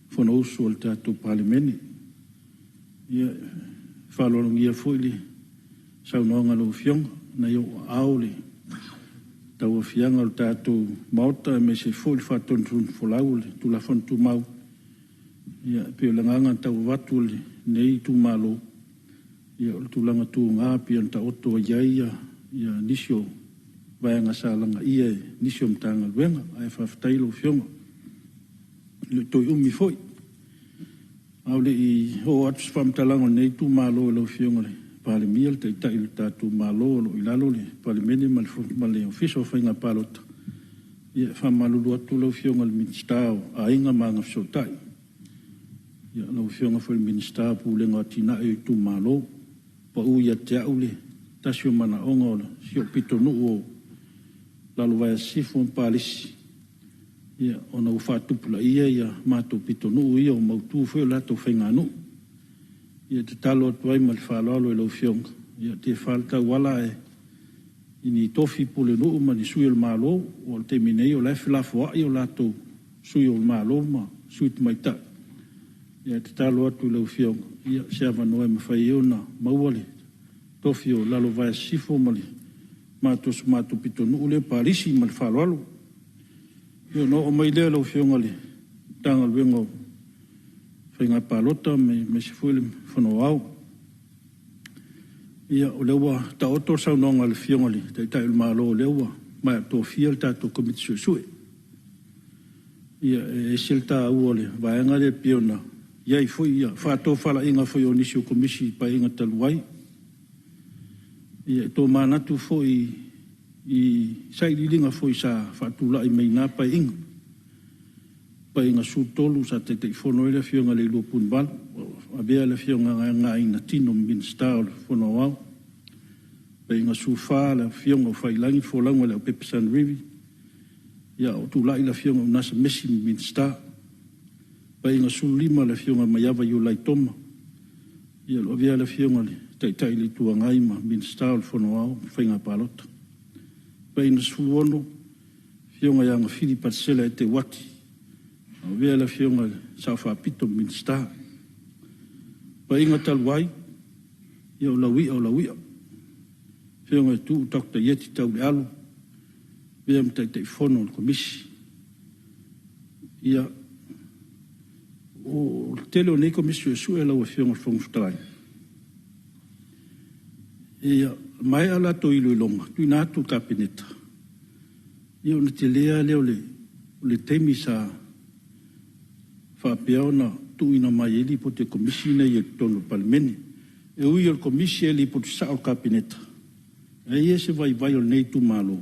fono usu o le tato Palemene. Ia whalolongia foi le saunoanga lau fionga na yo aole. Tau fianga le tato maota me se foi le whatontun folau le tu la fontu mau. Ia pe langanga tau watu le nei tu malo ia tu langa tu nga pe anta oto ia nisio vai nga salanga ia nisio mtanga wenga ai fa ftailo fionga le to umi foi au le i ho atu fam talanga nei tu malo lo fionga le Palemene te tai ta tu malo lo ilalo le Palemene mal le officio fa nga palota ia fa malo atu lo fionga le ministao a inga manga sotai. Ia lau fionga foi minister pu le ngatina e tu malo pa u ia te aule tasio mana onga sio pitonu o lalu vai sifon palisi ia ona u fatu pula ia mato pitonu ia o mautu foi la to fenganu ia te talo tuai mal falo lau fionga ia te falta wala e ini tofi pule no ma ni suil malo o te minei o la fla fo ia la to suil malo ma suit mai ta. Ia te talo atu lau fionga. Ia se avanoe ma whai eona mauale. Tofi o lalo vai sifo mali. Mātos mātu pito nuule parisi mali whaloalo. Ia no o mai lea lau fionga le. Tanga luenga o whainga palota me se fuile whanau au. Ia o lewa ta oto saunonga le fionga le. Tai ulu malo o lewa. Mai ato fia le tato komiti sue. Ia e silta ua le. Vaenga le piona. Iai foi ia whato whala inga foi o nisio komisi pa inga taluai. Ia tō manatu foi i sairilinga foi sa whatula i meina pa inga. Pa inga sutolu sa te whono ele fionga le lupun bal. A bea le fionga ngā ina tino minsta o le whono au. Pa inga sufa le fionga o whailangi wholanga le o Pepesan Rivi. Ia o tūlai le fionga o nasa mesi minsta. Pa inga sulima le fionga maiava i o laitoma. Ia lo vea le fionga le taitai le tua ngaima minsta o le whono au whainga palota. Pa inga suluono fionga yanga whiri patsela e te wati. O vea le fionga le sawhapito minsta. Pa inga taluai ia o lawia. Fionga e tu Dr. Yeti tau le alu. Vea mtaitai whono le komisi. Ia o tele o nei komisi su e lau e fionga whongfutalai. Ia mai ala to ilo ilonga, tui nātu kapineta. Ia ona te lea leo le teimi sa whapea ona tuina mai eli po te komisi nei e tonu Palemene. E ui o komisi eli po te sao kabineta. E ia se vai o nei tu malo.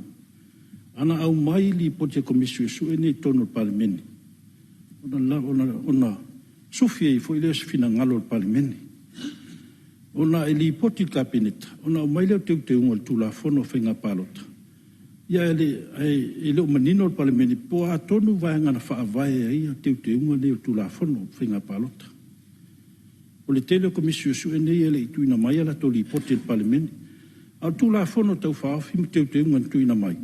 Ana au mai li po te komisi su e nei tonu Palemene. Ona sufi e foi leo se fina ngalo o Palemene. Ona eli po te kabineta. Ona au mai leo te unga tu la fono whenga palota. Ia ele o manino o Palemene po a tonu vai ngana whaavai ai a te unga nei o tu la fono whenga palota. O le tele o komisi su e nei ele i tuina mai ala toli po te Palemene. A tu la fono tau whaafi mi te unga tuina mai.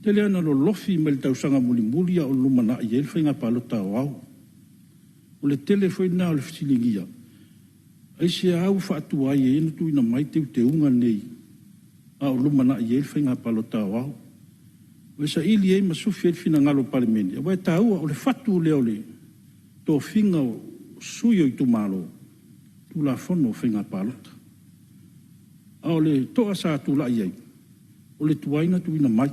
Tele ana lo lofi me le tau sanga muli o lumana i el whenga palota o au. O le tele foi na o le fisilingia. Ai se au whaatu ai e ina tuina mai te unga nei. A o lumana i el whenga palota o au. O sa ili e masufi e fina ngalo Palemene. Wa ta ua o le fatu leo le to finga o suyo i tu malo. Tu la fono whenga palota. A o le toa sa tu la iei. O le tuaina tuina mai.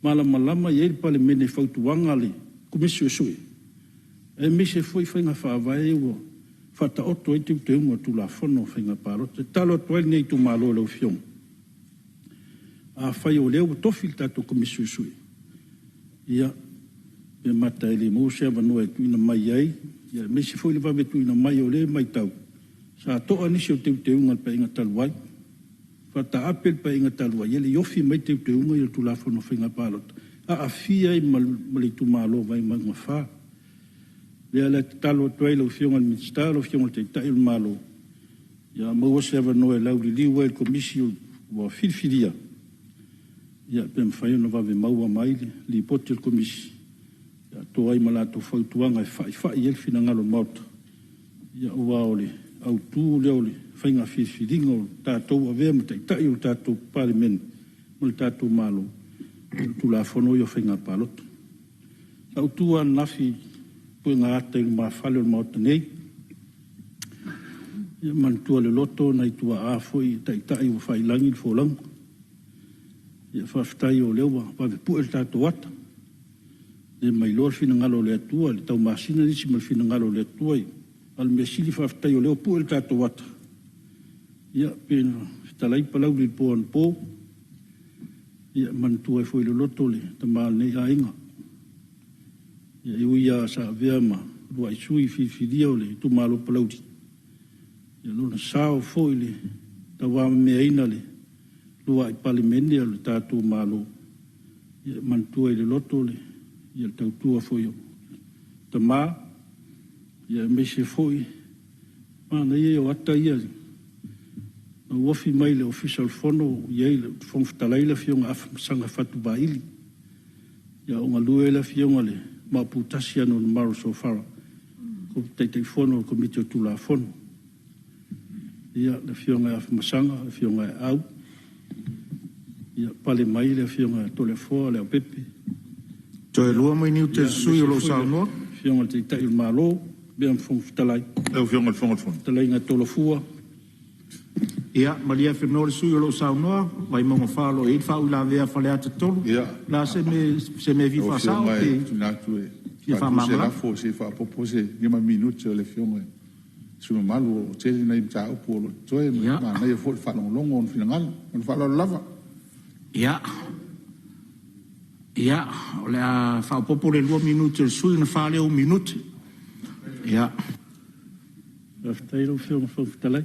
Malama i el Palemene fautuanga le komisio sui. E mise foi whenga whaavai ua. Fata oto e te unga tu la fono whenga palota. Talo toa nei tu malo le ufiong. A whai o leo tofil tato komisio sui. Ia, pe mata ele mo se avanua e tuina mai ai. Ia, mise foi le vave tuina mai o le mai tau. Sa toa nisi o te unga pe inga taluai. Fata apel pa inga talua. Ele yofi mai te unga i tu la fono whenga palota. A fia i mali tu malo vai mga wha. Lea le talo tuai lau fionga al minister, lau fionga te tai il malo. Ia maua se avanoa e lau li liwa il komisi wa filfilia. Ia pe mwhai ona vave maua mai li poti il komisi. Ia toa i malato fautuanga e whai el fina ngalo mauta. Ia ua ole au tu leo le whainga whiwhiringa o tātou a vea mata i tai o tātou Palemene mo le tātou malo tu la whono i o whainga palota. Au tua nafi pui ngā ata i ma whale o maota nei. Ia mantua le loto na i tua āwhoi tai o whailangi i wholang. Ia whaftai o lewa wawe pue le tātou ata. Ia mai lor fina ngalo le atua le tau masina nisi mal fina ngalo le atua i. Al me sili whaftai o leo pue le tātou ata. Ia pena talai palau li po an po. Ia mantua e foi le loto le tamal nei a inga. Ia iuia sa vea ma lua i sui fidia o le tu malo palau di. Ia luna sao foi le tawa mea ina le lua i Palemene le tātou malo. Ia mantua i le loto le ia le tautua foi o tama. Ia me se foi mana ia o ata ia. Na wafi mai le official fono ia le fonftalai la fionga sanga fatu baili. Ia o ngalue la fionga le ma putasi ano maro so far. Ko te fono komite tu la fono. Ia la fionga masanga, la fionga au. Ia pale mai le fionga tole fo le pepe. Toi lua mai ni te sui lo salmo. Fionga te tai malo. Bien fonftalai. Eu fionga fonga. Talai nga tolo fua. Ia, malia whenua le sui o lo saunoa, vai monga whalo e whau la vea whale ata tolu. Ia. La se me vi whasao te... Tunatu e. Ia whamamala. Se lafo, se whapopose, 5 minuti o le fionga. Suma malu o tele na imta upo o lo toe, ma na ia fo whalongolongo on whinangala, on whalalo lava. Ia. Ia, o le a whapopo le 2 minuti le sui na whale o minuti. Ia. Raftai lo fionga fonftalai.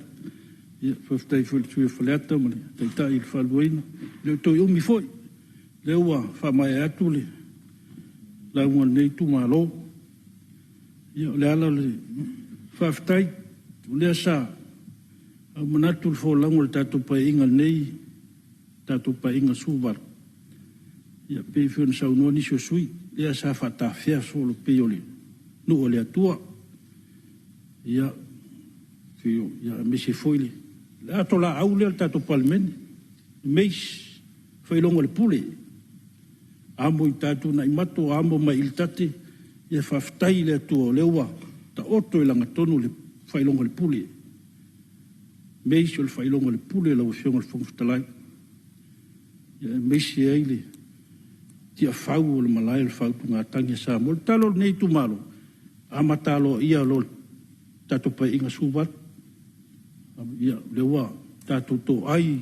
Ia, whaftai foi le tui whaleata, ma le taitai il whaluina. Leo toi umi foi. Leo wa whamai atu le. Launga nei tu malo. Ia, le ala le whaftai. Lea sa. Au manatu le wholango le tātou pai inga nei. Tātou pai inga suvar. Ia, pei whiona saunua nisi o sui. Lea sa whatawhia so lo pei o le. Nu o le atua. Ia, fio, ia, mese foi le. La tola au le tato Palemene. Meis whailonga le pule. Amo i tato na imato, amo mai il tate. Ia whaftai le atua lewa. Ta oto e langa tonu le whailonga le pule. Meis o le whailonga le pule lau fionga le whongwhtalai. Ia meis e eile. tia fau o le malai le fau tunga tangi sa mo talo nei tu malo ama talo ia lo tato pa inga subat ia lewa tato to ai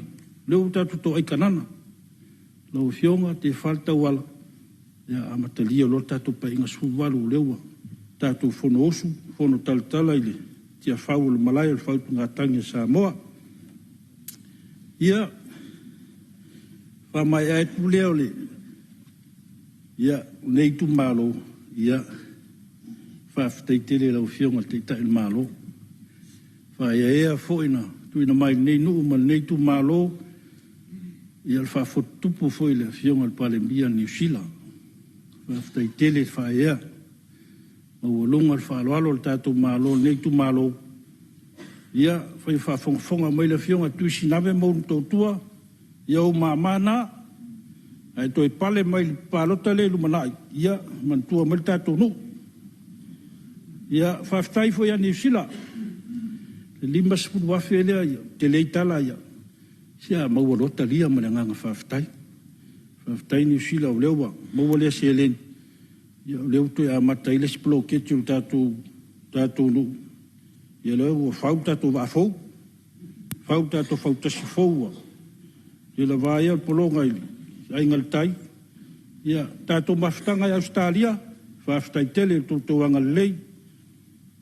leu tato to ai kanana lo fionga te falta wala ia ama talia lo tato pa inga subalu lewa tato fono osu fono taltala ile tia fau le malai le fau tunga tangi sa moa ia fa mai ai tu le ia nei tu malo ia fa tele la fionga te ta il malo fa ia foina tu ina mai nei nu mal nei tu malo ia fa fotupu foi le fionga al Palemene New Zealand fa tele fa ia o longa fa lo tato malo nei tu malo ia fa fonga mai le fionga tu sinave mo to tua ia o mamana ai toi pale mai palota le lumana ia man tua mal tato no ia faftai foi a New Zealand le lima spu wa fele ia te le tala ia sia mo wo lota lia mana nga faftai New Zealand lewa mo le selen ia leu to a matai le splo ke tu tato no ia leu falta to va falta si fo ia la vai al polonga ai ngaltai ia tato maftanga i Australia faftai tele to anga lei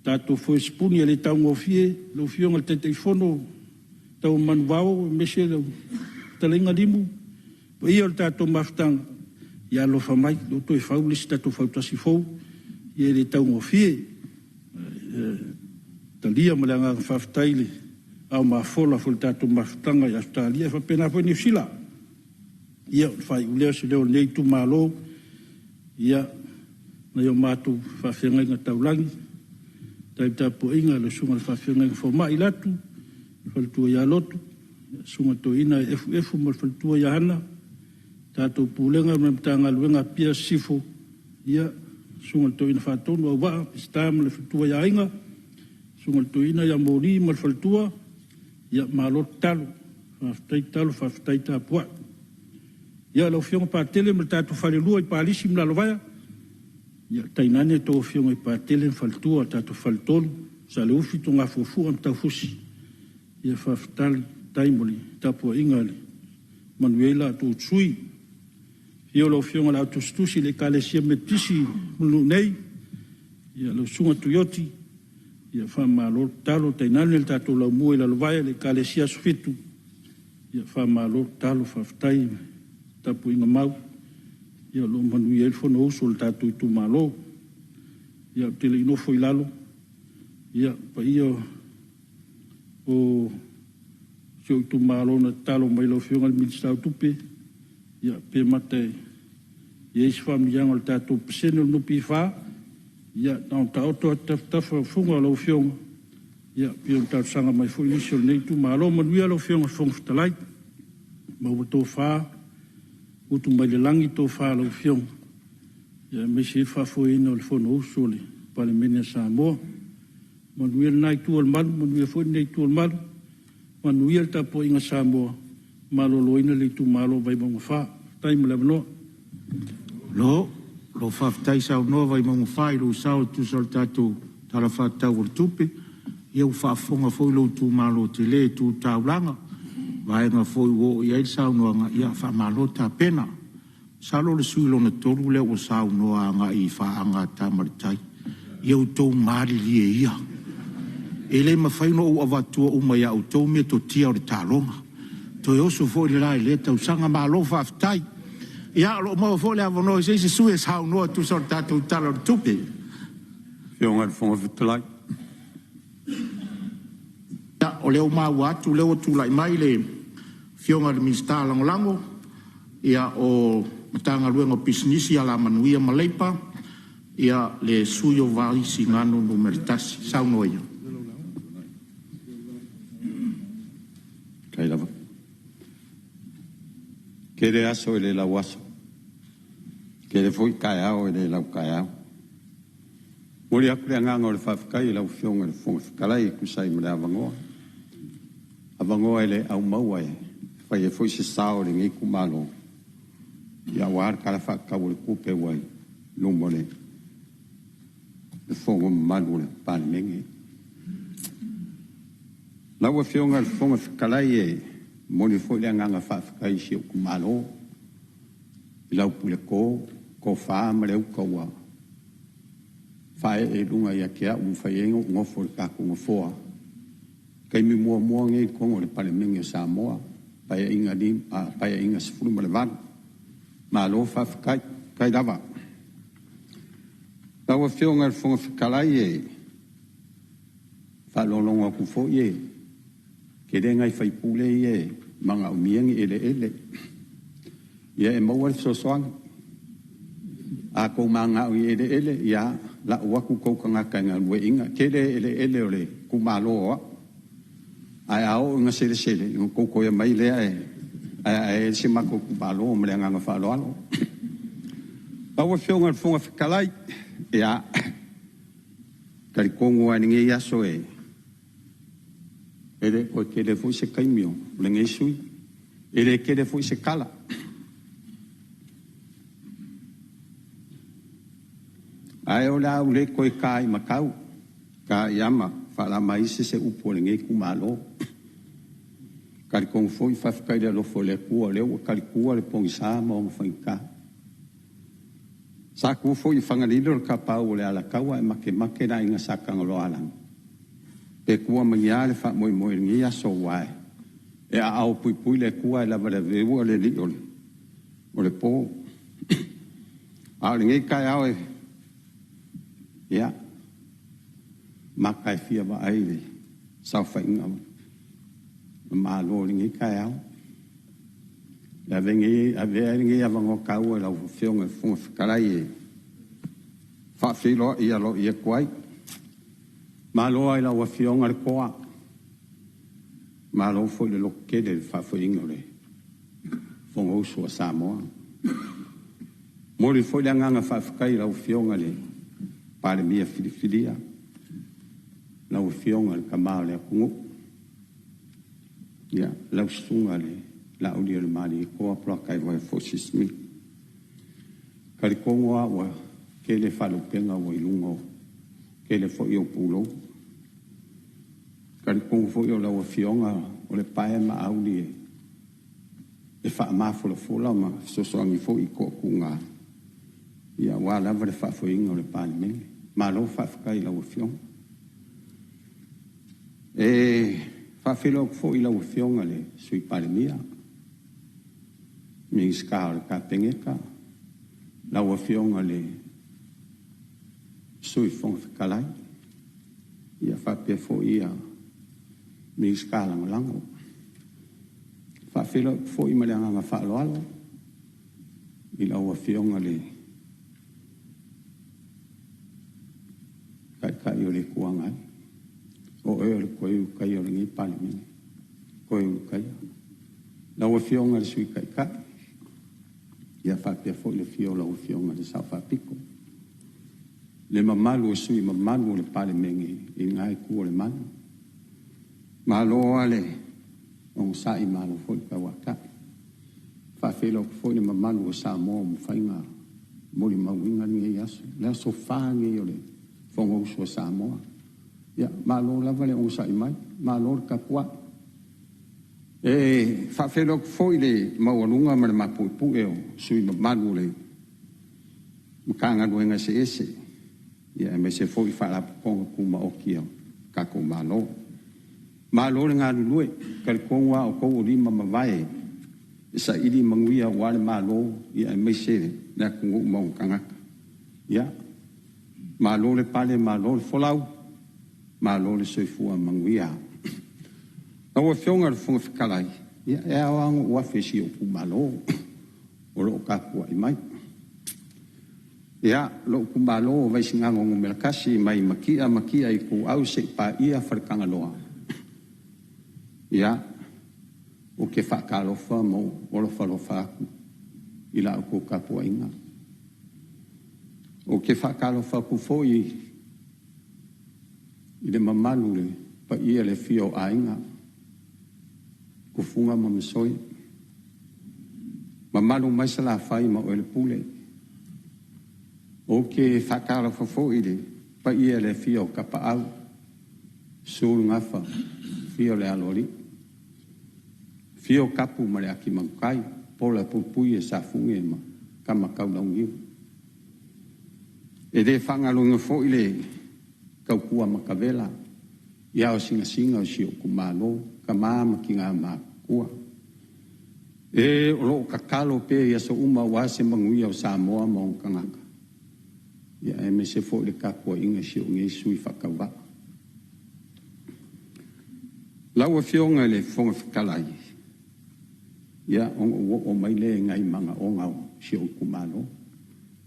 tato foi spuni le tango fie lo fionga te telefono tau manvao meselo talenga dimu ia tato maftanga ia lo famai lo to faulis tato fautasi fo ia le tango fie talia malanga faftai le au ma fola fol tato maftanga i Australia fa pena foi New Zealand ia fai ulea se leo nei tu malo ia na yo matu fa fenga nga taulangi tai po inga le sunga fa fenga fo mai latu fal tu ya lotu sunga to ina efu mal fal tu ya hana tato pulenga me tanga luenga pia sifo ia sunga to ina fa tonu wa stam le fal tu ya inga sunga to ina ya mori mal fal tu ia malo talo fa tai ta po ia lo fiong pa tele me tatu fale lua i palisi mla lovaya ia tainane to fiong i pa tele faltua tatu faltol sa le ufi tunga fufu am ta fusi ia faftal taimoli tapo ingali manuela tu tsui ia lo fiong la tu stusi le kalesia metisi mlu nei ia lo sunga tuyoti ia fa malo talo tainane le tatu la mu la lovaya le kalesia sufitu ia fa malo talo faftai tapu inga mau ia lo manu ia fono usul tatu tu malo ia tele ino foi lalo ia pa ia o so tu malo na talo mai lo fionga ministra tupe ia pe mate ia is famia ngol tatu pseno no pifa ia tau to taf funga lo fionga ia pion tau sanga mai foi iso nei tu malo manu ia lo fionga fonga talai ma to fa utu mai le langi to fa lo fiong ia me si fa foi no le fono usuli Palemene Samoa manuia nai tu al mal manuia foi nei tu al mal manuia ta po inga Samoa malo loina le tu malo vai mo fa tai mo le no lo fa tai sa no vai mo fa lo sa tu soltato tala fa ta urtupe ia fa fonga foi lo tu malo te le tu taulanga vai nga foi wo ia sa no nga ia fa malota pena salo le suilo na tolu le o sa no nga i fa anga tamartai ia to mari li ia ele ma fai no o avatu o mai au to me to tia o talonga to yo so foi le le tau sanga malo fa tai ia lo mo foi le avono se su es how no tu sorta tu talo tupe fionga fonga vitlai ya o leo maua tu leo tu lai mai le fionga de mista lango ia o matanga luengo pisnisi ala manuia maleipa ia le suyo vai singano numeritasi sauno ia kai lava kere aso ele la waso kere foi kai ao ele la kai ao mori akre nganga le fafkai la fionga le fonga kalai kusai mala vango avango ele au mauai fai foi se sao le ngi kumalo ia war kala fa ka wol ku pe wai lumole le fongo malule Palemene la wa fionga le fongo kala ye moni fo le nganga fa kai si ku malo ila pule ko fa male ko wa fa e lunga ya kia fa yengo ngofo ka ku ngofo kai mi mo ngi ko ngol Palemene Samoa pa inga dim pa inga sfulu malevan malo fa kai dava tawa fionga le fonga kala ye fa lolonga ku fo ye kede ngai fai pule ye manga umiengi ele ye mawal soswang ako manga ele ya la waku ko kanga kanga we inga kede ele ole ku malo ai au nga sele ko ko ya mai le ai se mako ku malo me nga fa lo tawa fionga le fonga kala ya kali kongo ani ya so ele o kede fu se kaimio le ngai sui ele kede fu se kala ai ola ule ko kai makau ka yama fa la mai se upo le ngai ku malo kali kong foi fa kai de lo fo le ku le o kali ku le pong sa mo fa ka sa ku foi fa ngali lo ka pa o le ala kawa make na inga saka ngolo alang pe kua mangiale fa moi ngia so wai e au pui le kua la vale veua le li o le po a le ngai kai au ya makai fia ba ai le sa fa inga ma lo le ngai kai au la vengi a ve ngai avango kau la fionga fon kala ye fa filo ia lo ia kwai malo ai la wafionga le koa malo fo le loke de fa fo ingole fongo so Samoa mori fo le nganga fa kai la wafionga le pale mia filia la wafionga le kamao le kungu ya la sunga le la udi le mali ko pro kai wa fo sismi kali kongo wa ke le fa lo penga wa ilungo ke le fo yo pulo kali kong fo yo la wa fionga o le pae ma auli e fa ma fo la ma so ngi fo I ko kunga ya wa la va fa fo ingo le Palemene ma lo fa kai la wa fionga e fa filo fo I la wa fionga le sui Palemene mi ska ka pengeka la wa fionga le sui fong kalai ia fa pe fo ia mi skala lango fa filo fo I malanga nga fa lo ila wa fionga le ka yo le kuanga o le ko yo ngi Palemene ko la wa fionga le sui ka ia fa pe fo le fio la wa fionga le sa fa piko le mamalu sui mamalu le Palemene I ngai ku le manu malo ale on sa I malo fo ka waka fa felo fo le mamalu sa mo fainga mo le mawinga ni yaso la so fa ni yo le fongo so Samoa ya malo la vale on sa I mai malo ka kwa e fa felo fo le mawalunga ma le mapupu e sui mamalu le mkanga duenga se ya me se foi fa ponga kuma o kia ka ko malo le ngadu lui ka ko wa o ko ri ma vai sa idi manguia wa malo ya me se na ko mo kanga ya malo le pale malo le folau malo le se fu manguia o fionga le fonga kalai ya e awang wa fesi o malo o lo ka ko I mai ya lo kumbalo vai singa ngong melkasi mai makia I ku au se pa ia farkanga loa ya o ke fa kalo fa mo o lo fa ila ko kapo inga o ke fa kalo fa ku foi ile mamalu le pa ia le fio ainga ku funga mamsoi Mamalu mai sala fai ma o le pule. O ke whakara whafo i le, pa ia le fio kapa au, suru ngafa, fio le alori. Fio kapu ma le aki mangkai, pola pupui e sa funge ma, kama kaunangiu. E de whangalunga fo i le, kaukua makavela, ia o singa o si o kumalo, ka mama ki ngā makua. E o loo kakalo pe ia so uma wase manguia o Samoa ma o kangaka. Ia e me se fo le kakua inga si o ngai sui whakawa. Laua fionga le fonga whikalai. Ia o mai le ngai manga o ngau si o kumalo.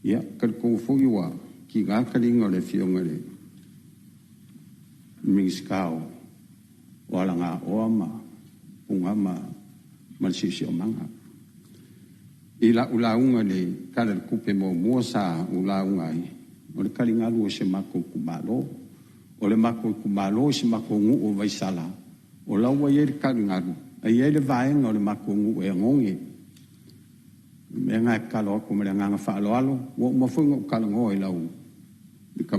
Ia karkou fo iwa ki ngā karinga le fionga le Fiscal o ala ngā oa ma unga ma malsisi o manga. I la ulaunga le kala kupe mo mua sa ulaunga i. O le karinga lua se mako kumalo. O le mako kumalo se mako ngu o vaisala. O laua ye le karinga lu. A ye le vaenga o le mako ngu e ngongi. Me ngai kalo ako me le nganga whaalo alo. Wo mafunga o kalango i lau. Di ka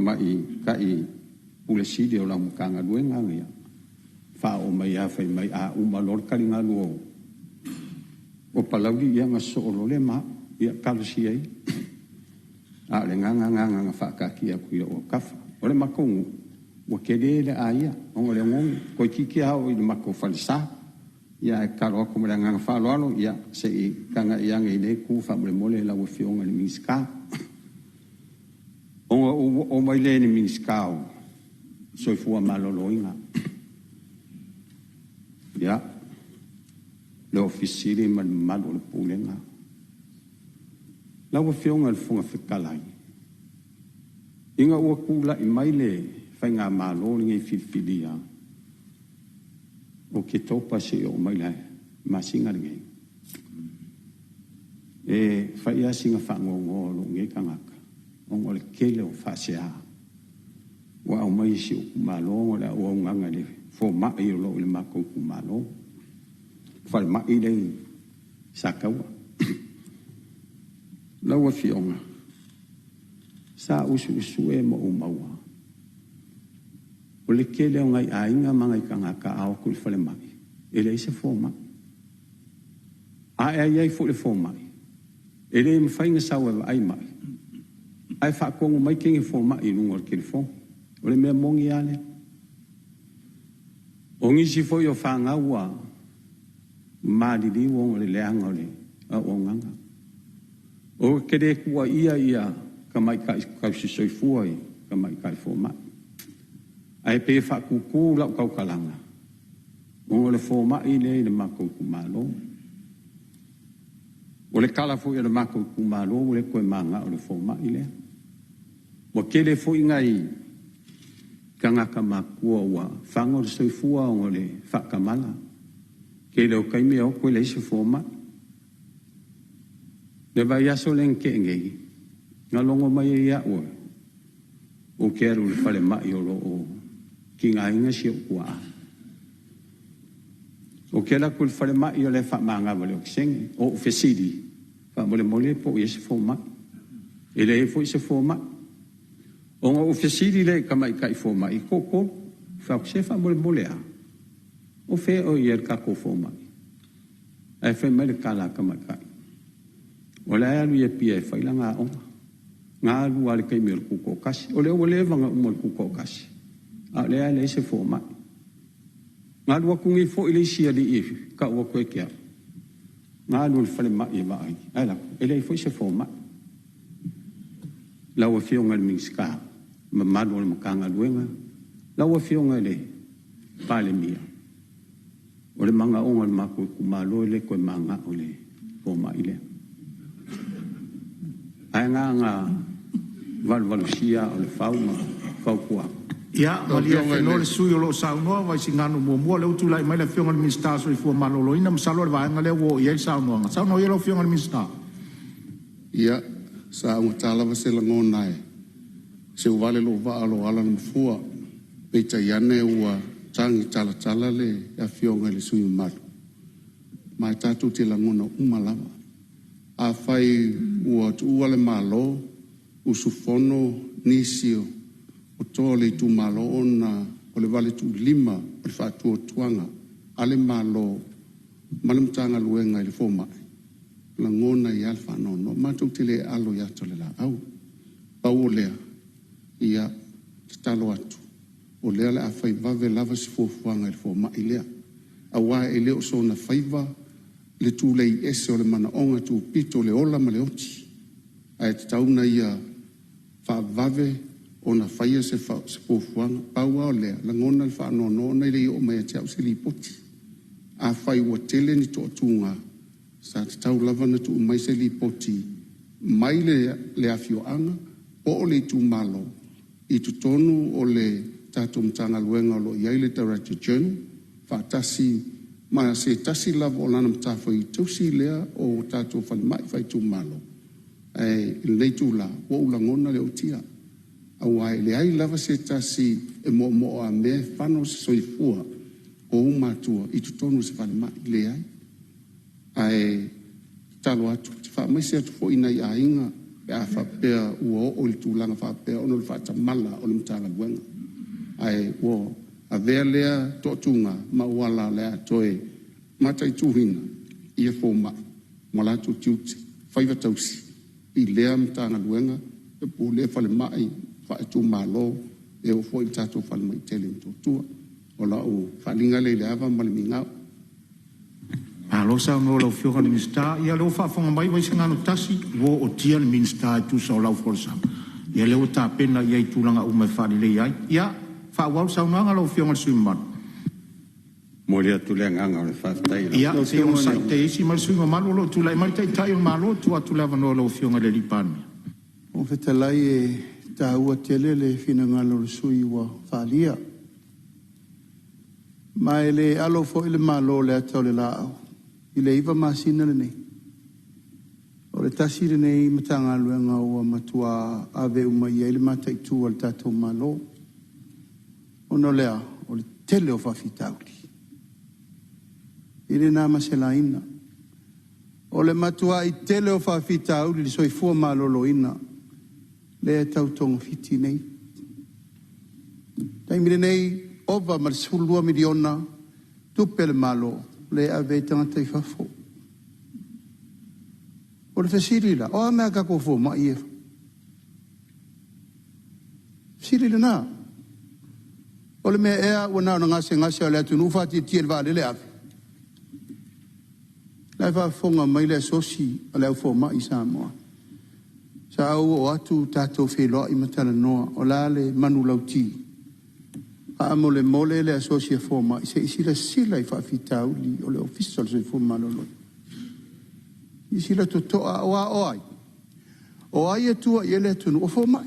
i ule sidi o la mukanga duenga ngia. Fa o mai a fai mai a umalor karinga luo. O palaugi ia nga so o le ma, ia kalusi ai. A le nganga whakaki a kuia o kafa. O le makongu, o kere le a ia, o le ngongi. Ko kiki hao i le mako falisa. Ia e karo ako me le nganga whaaloalo, ia se i kanga ianga i le ku wha mole mole la o fionga le Fiscal. O mai le ni Fiscal. Soi fua maloloinga. Ia. Le ofisiri man malo le pulenga. Lawa fionga le funga whikalai. Inga ua kula i mai le whainga malo ngi whiwhiria. O ke topa se o mai le masinga ngi. E whaia singa whangongo lo ngi kangaka. Ongo le kele o whasea. Wa o mai si o kumalo le o nganga le fo mai o lo le mako kumalo. Fal mai le sakawa. Lawa fionga. Sa usu e mo umawa. O le kele o ngai ainga mangai kangaka ao kul fale mai. Ele se fo mai. A e fo le fo mai. Ele mwhainga sawa ai mai. Ai whakongo mai kingi fo mai nungor kele fo. O le mea mongi ale. O ngisi fo i o whangaua. Maadili wong o le leanga o le o nganga. O kere kua ia ka mai ka sisoi fuai ka mai kai fo mai. Ai pe whakuku lau kau kalanga. O le fo mai le mako kumalo. O le kala fo i le mako kumalo o le koe manga o le fo mai le. O kere fo i ngai kangaka makua wa whango le soifua o le whakamala. Ke leo kaime o koe leise fōma. Le vai aso len ke ngei. Nga longo mai e ia ua. O ke aru le whale mai o lo o. Ki ngā inga si o kua. O ke la kul whale mai o le whamanga wale o kisenge. O fesidi. Whamole mole po i se fōma. E le e fo i se fōma. O ngā ofisiri le kamai kai fōma i koko, whakse whamole mole a. O whea o i kako fōma i. Ai whai mai le kala kamai kai. O le alu i pia e whaila ngā onga. Ngā alu ale kai mea kuko kasi. O le o le vanga umal kuko kasi. A le ale se fōma i. Ngā alu akungi fo i le isia li i ka ua koe kia. Ngā alu le whale mai e mai. Ai la, e le i fo i se fōma i. Laua fionga le Fiscal. Mamado le makanga luenga. Laua fionga le Palemene. O le manga onga le mako kumalo le koe manga o le fōma i le. Ai ngā valvalusia o le whauma, whaukua. Ia, walia whenua le sui o lo saunua, vai si ngānu mua le utu lai mai le fionga le Fiscal so i fua malolo ina masalo le vaenga le wo i ei saunua. Saunua i lo fionga le Fiscal. Ia, sa unga tālawa se langona e. Se uvale lo va alo ala mfua. Peita iane ua tangi tala le a fionga le sui malu. Mai tatu te langona umalawa. a fai ua tua le malo usufono nisio o toa le tu malo ona o le vale tu lima o le whātua tuanga ale malo malamtanga luenga i le fōmai la ngona i alfa no mātou te le alo i ato le la au pau lea ia te talo atu o lea le a whai vave lava si fōfuanga i le fōmai lea a wā e leo so na whaiva le tū lei ese o le mana onga tū pito le ola ma le oti a e te tauna ia wha vave o na whaia se fōfuanga paua o lea la ngona le wha no nei le o mai te au si li poti a whai ua tele ni tō tūnga sa te tau lava na tū mai se li poti mai le awhioanga o le tū malo i tu tonu o le tātou mtanga luenga o lo iai le Director Journal whaatasi ma se tasi lava o lana mtawha i tausi lea o tātou whalimai whai tū malo le tū la o ulangona le o tia au ai le ai lava se tasi e mo a me whano se soifua o umatua i tu tonu se whalimai le ai talo atu te wha se atu fo ina i a inga e a whapea ua o le tūlanga whapea ono le whatamala o le mtanga luenga ai o a vea lea tōtunga ma uala lea toe matai tūhina ia fōma malatu tiuti whaiva tausi i lea mtanga luenga e pō lea whale mai whae tū malo e o fōi tātou whale mai tele mtōtua o la o whalinga le leava male mingau Alo sa no lo fio kan minsta ia lo fa fonga mai vai singa no tasi wo o tia le minsta tu so lo forsa ia le o ta pena ia tu langa o me fa le ia fa wa sa no lo fio ngal suman mo le tu le nganga le fa tai ia se o sa te si mal suman malo lo tu lai mai tai o malo tu atu lava no lo fio ngal le pan o fetalai e ta ua tele le fina ngalo le sui wa falia mai le alo fo ile malo le atau le lao i le iwa masina le nei. O le tasi le nei matanga luenga ua matua ave uma ia ile mata i tu al tatou malo. O no lea, o le tele o whawhitauli. I le nā masela ina. O le matua i tele o whawhitauli le soifua malolo ina. Le tau tongo fiti nei. Taimire nei, ova ma le sulua miliona, tupe le malo. Le ave tangata i whafo. O le whasiri la, o a mea kako fo ma i e. Siri le nā. O le mea ea, ua nao na ngase o le atu nufati tia le vale le ave. Lai whafonga mai le sosi a le au fo ma i Samoa. Sa au o atu tātou wheloa i matala noa, o la le manu lauti. A mole le asocia forma se isila sila I whawhitauli o le official se forma lolo. Isila to a oai. O ai e tua I ele tunu o forma.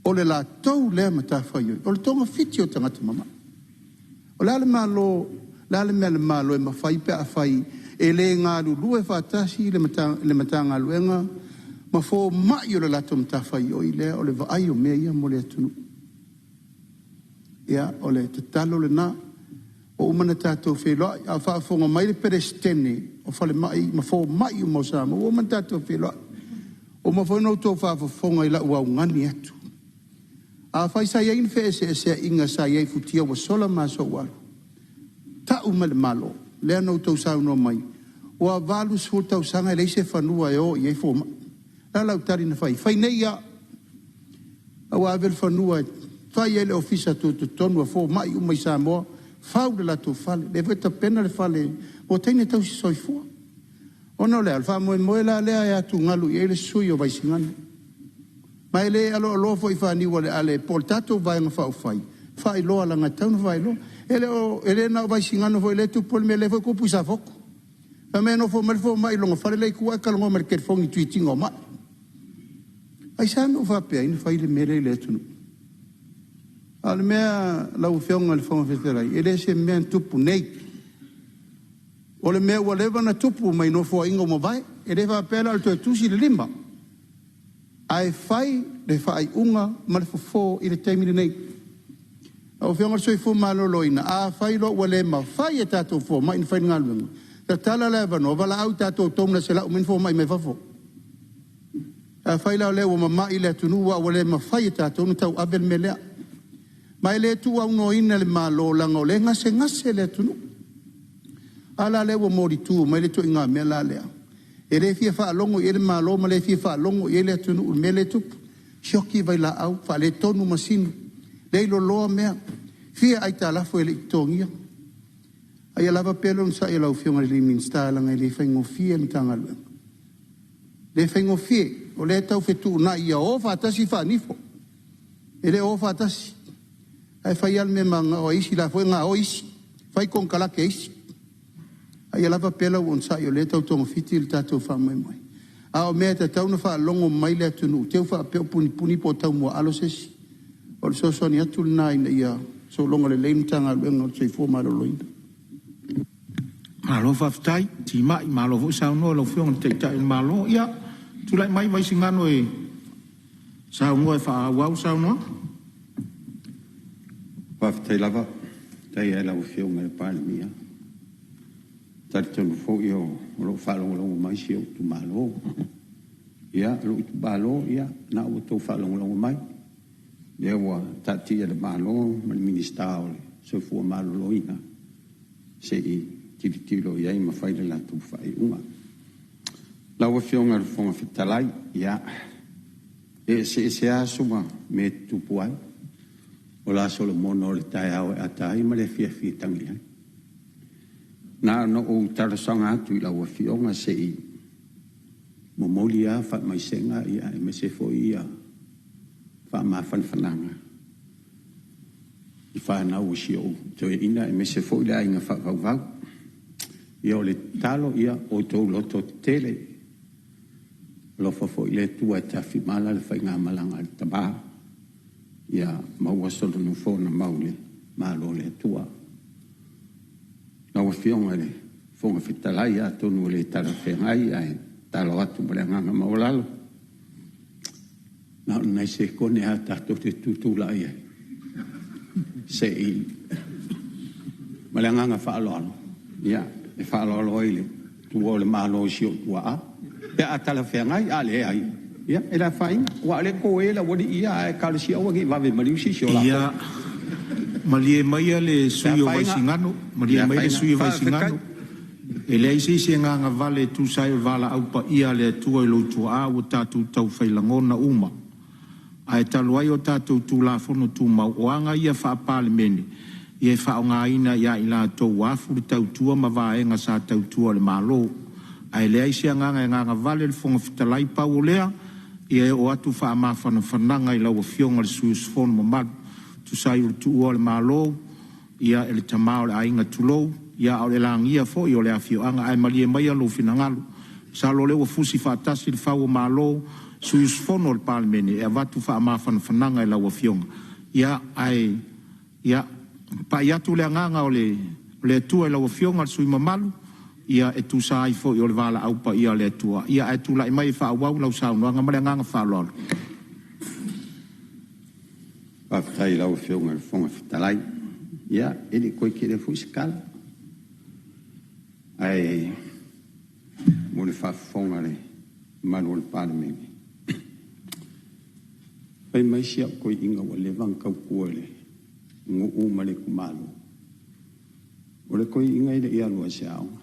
O le la tau le mata whai. O le tonga fiti o tangata mama. O le malo e mawhai pe a whai e le ngā lulu e whatasi le mata ngā luenga ma fo mai o le lato mata whai o I le o le vaai o mea ia mo le tunu. Ia, o le te talo le nā, o umana tātou wheloa, a whaafonga mai le perestene, o whale mai, ma fō mai o mo Samoa, o umana tātou wheloa. O ma whanau tō whaafonga I la ua ungani atu. A whai sa iain whee se inga sa iai futia wa sola ma so waru. Ta umale malo, lea nau tau sauno mai. O a valu sfo tau sanga leise whanua e o iai fō mai. La lau tari na whai. Whai nei a, a wavel whanua e, fai ele ofisa tu tonu a fo mai umai Samoa fau le lato fale le veta pena le fale o teine tau si soifua ono le alfa moe la lea e atu ngalu I ele sui o vai singana mai le alo fo I fani wale ale pol tato vai nga fau fai loa la ngatau na fai loa ele na vai singana fo ele tu pol me le fo kupu sa foko pa me no fo mai longa fale le kua kalonga mer kerfongi tuitingo mai ai sa no fa pe ina fai le mere le tunu Al mea lau whionga le whonga wheterai, e le se mea tupu nei. O le mea ua lewa na tupu mai no fua ingo mo vai, e le wha pēla al tue tusi le lima. Ai whai le whai unga ma le fufo I le teimiri nei. Au whionga le soi fu malo loina, a whai lo ua le ma whai e tātou fua, mai ni whai ngā luenga. Ta tala le vano vala au tatou tōmna se lau min fo mai me fafo. A whaila le o mamai le tunua o le mawhai tatou na tau avel me lea. Mai le tu au no ina le malo langa o le ngase le tunu. Ala le o mori tu mai le tu inga me la lea. E le fia wha alongo e le malo ma le fia wha alongo e le tunu me le tupu. Shoki vai la au wha le tonu masinu. Le ilo loa mea. Fia ai ta lafo e le itongia. Ai alava pelo nsa e lau fionga le minsta langa e le whaingo fie mtanga luenga. Le whaingo fie o le tau fetu na ia o whatasi wha nifo. E le o whatasi. Ai whai al me manga o isi la fo ngā o isi. Whai kong kalake isi. Ai alava pelo o nsa e o le tau tonga fiti il tatou wha mai mai. A o mea te tau na wha longo mai le atunu. Teu wha peo puni po tau mua alo sesi. O le sosoni atu na ina ia. So longa le leimtanga luenga o te fo maro loina. Malo whaftai, ti mai, malo fu sao noa lau whionga te tai malo, ia, tu lai mai vai singano e sao noa e wha wau sao noa? Whaftai lava, tai e lau whionga e Palemene. Tari tonu fo i o lo whalongo mai si o tu malo. Ia, lo i tu malo, ia, na o tau whalongo mai. Ia wa tati e le malo, ma le minista o le, so fua malo loina. Se i tiro iai ma whaile la tu whai unga. Laua whionga le whonga whitalai, ia. E se asuma me tupu ai. O la solo mono le tai au e atai ma le fia tangi ai. Nā no o tarasanga atu i laua whionga se i momoli a wha mai senga ia e me se fo ia wha ma whanwhananga. I whanau o si o toi ina e me se fo ia inga wha vau. Ia o le talo ia o tau loto tele. Lofa fo i le tua tafi mala le whainga malanga al taba. Ia maua solo no fona maule malo le tua. Laua whionga le whonga whitalai a tonu le tala whengai ai talo atu male nganga maulalo. Nā nei se kone a tato te tutula ia. Se i male nganga whaaloalo. Ia. E whaalolo ile, tu o le malo si o tua a. Pe a tala whengai, a le ai. Ia, e la whainga. Wa le ko e la wadi ia e kala si awa ki wawe mariusi si o la. Ia, malie maia le sui o vai singano. Malie maia le sui o vai singano. E le isi se nganga vale tu sai o vala aupa ia le tua i lo tua a o tatu tau whailangona uma. A e taluai o tatu tu la fono tu mau oanga ia wha Palemene. Ia whao ngā ina ia i la tau wafu le tautua ma vaenga sa tautua le malo. Ai lea isi a nganga e nganga vale le whonga whitalai pau o lea. Ia o atu wha mawhana whananga i laua whionga le suus whono ma madu. Tu sai o tu ua le malo. Ia e le tamao le ainga tulou. Ia o le langia fo i o le awhioanga. Ai malie mai alo whinangalu. Sa lo lewa fusi whaatasi le whao malo. Suus whono le Palemene. E watu wha mawhana whananga i laua whionga. Ia ai... Ia... Pa ia tu le nganga o le tua i laua whionga sui mamalu, ia e tu sa ai fo i o le vala au pa ia le tua. Ia e tu lai mai wha awau lau sao noanga ma le nganga wha lolo. Whaftai lau whionga le whonga whitalai. Ia, ele koe ki le Fiscal. Ai, mo le whawhonga le manu le Palemene. Pai mai sia koe inga wa le vankau kua le. Ngo uma le kumalo. O le koi inga i le ia lua se aonga.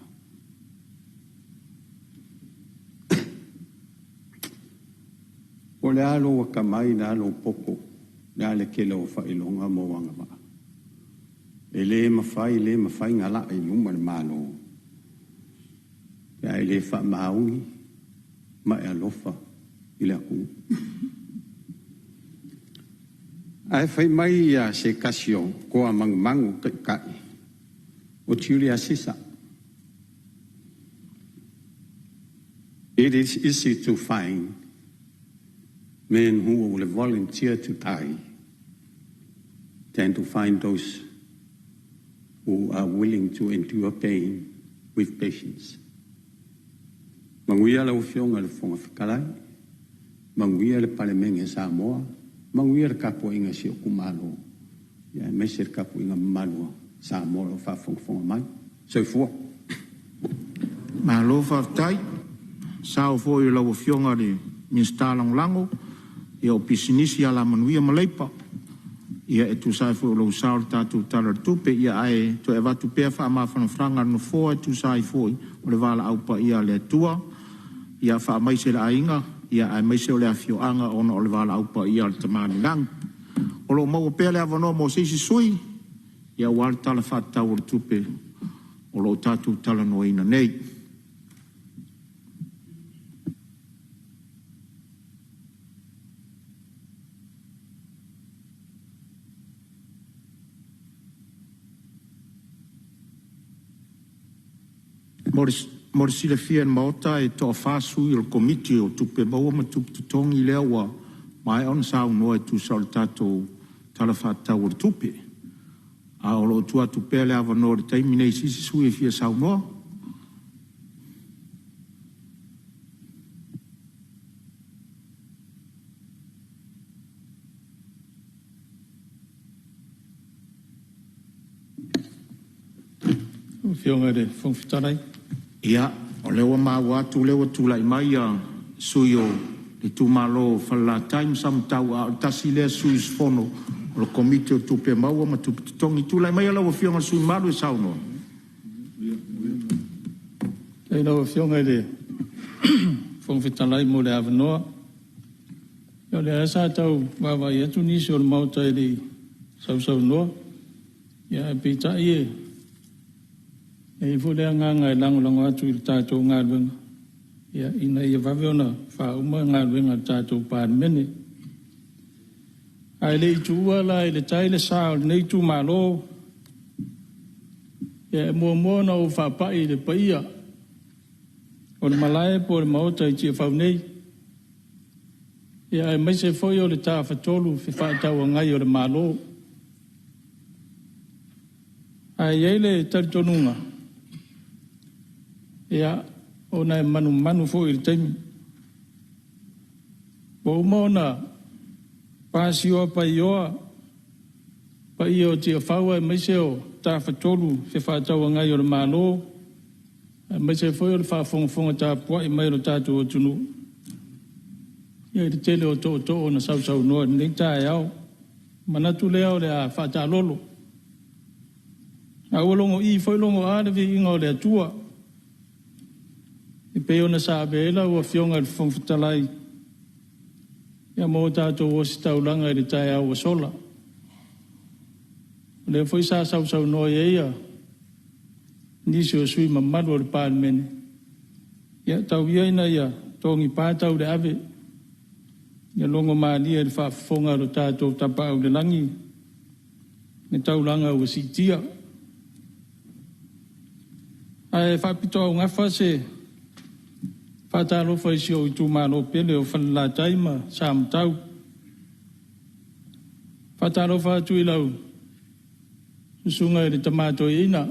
O le alo wa kamai na alo poko. Na le kele o whailonga mo wanga maa. E le mawhai ngala i luma le malo. Ia e le wha maungi. Ma e alofa i le aku. Ai whai mai a se kasio ko a mangu kai. O tiuri a sisa. It is easy to find men who will volunteer to die than to find those who are willing to endure pain with patience. Manguia la whionga le whonga whikalai. Manguia le Palemene Samoa. Manguia le kapo inga si o kumalo. Ia mese le kapo inga malo Samoa o whawhonga mai. So fua. Malo whaftai, sao fo i lau fionga re minsta lango, ia o pisinisi ala manuia maleipa. Ia e tu sai fo lau sao tatu talar tupe, ia ai to e watu pea wha ma whanafranga no fo e tu sai fo o le wala aupa ia le tua, ia wha maise le ainga, ia ai maise o le afioanga ona o le wala aupa ia le tamani lang. O lo mau pea le avano mo seisi sui, ia wala tala whatau o le tupe, o lo tatu tala no ina nei. Morisile fia en maota e toa whasu i o komiti o tupe maua ma tupe tutongi lea wa mai on sao noa e tu sao tato tala whatau o tupe. A o lo tua tupe lea wa no re taimi nei sisi sui e fia sao noa. Fionga re whangwhitarai. Ia, o lewa maua atu lewa tūlai mai a sui o le tūmalo whala time sam tau a tasi lea sui sfono o le komite o tupe maua ma tupe tongi tūlai mai a lewa fionga sui malu e sauno. Ei lewa fionga re whangwhitarai mo le awanoa. Ia le asa tau wawa i atu nisi o le mauta e le sau noa. Ia e pita i e. E fule nganga lango atu i tātou ngā ruenga. Ia ina ia waweona wha uma ngā ruenga tātou Palemene. Ai le itu uala i le taile sao nei tu malo. Ia e mua na o whapai le paia. O le malae po le maota i tia whau nei. Ia e maise foi o le tā whatolu fi whaatau ngai o le malo. Ai eile taritonunga. Ia, o nai manu fo i taimi. Bo umona, pasi o pa ioa tia whaua e maise o tā whatolu fe whaatau ngai o le malo. Maise foi o le whaafonga tā pua i mai o tātou o tunu. Ia i te tele o to na sau noa, nei tā e au. Manatu lea o le a whaata lolo. A ualongo i foi longo alevi inga o le atua. I peo na sa abela ua fionga le whangwhitalai. Ia mo tātou o si taulanga i le tae au a sola. Le foi sa sau noa ia. Nisi o sui mamadu o le Palemene. Ia tau iaina ia tongi pātau le ave. Ia longo maalia le whaafonga o tātou tapa au le langi. Ne taulanga ua si tia. Ai whaapito au ngafa se whaatalo whaisi o i tū mālo pele o whanala taima sa amtau. Whaatalo whaatu i lau susunga i le tamato i ina.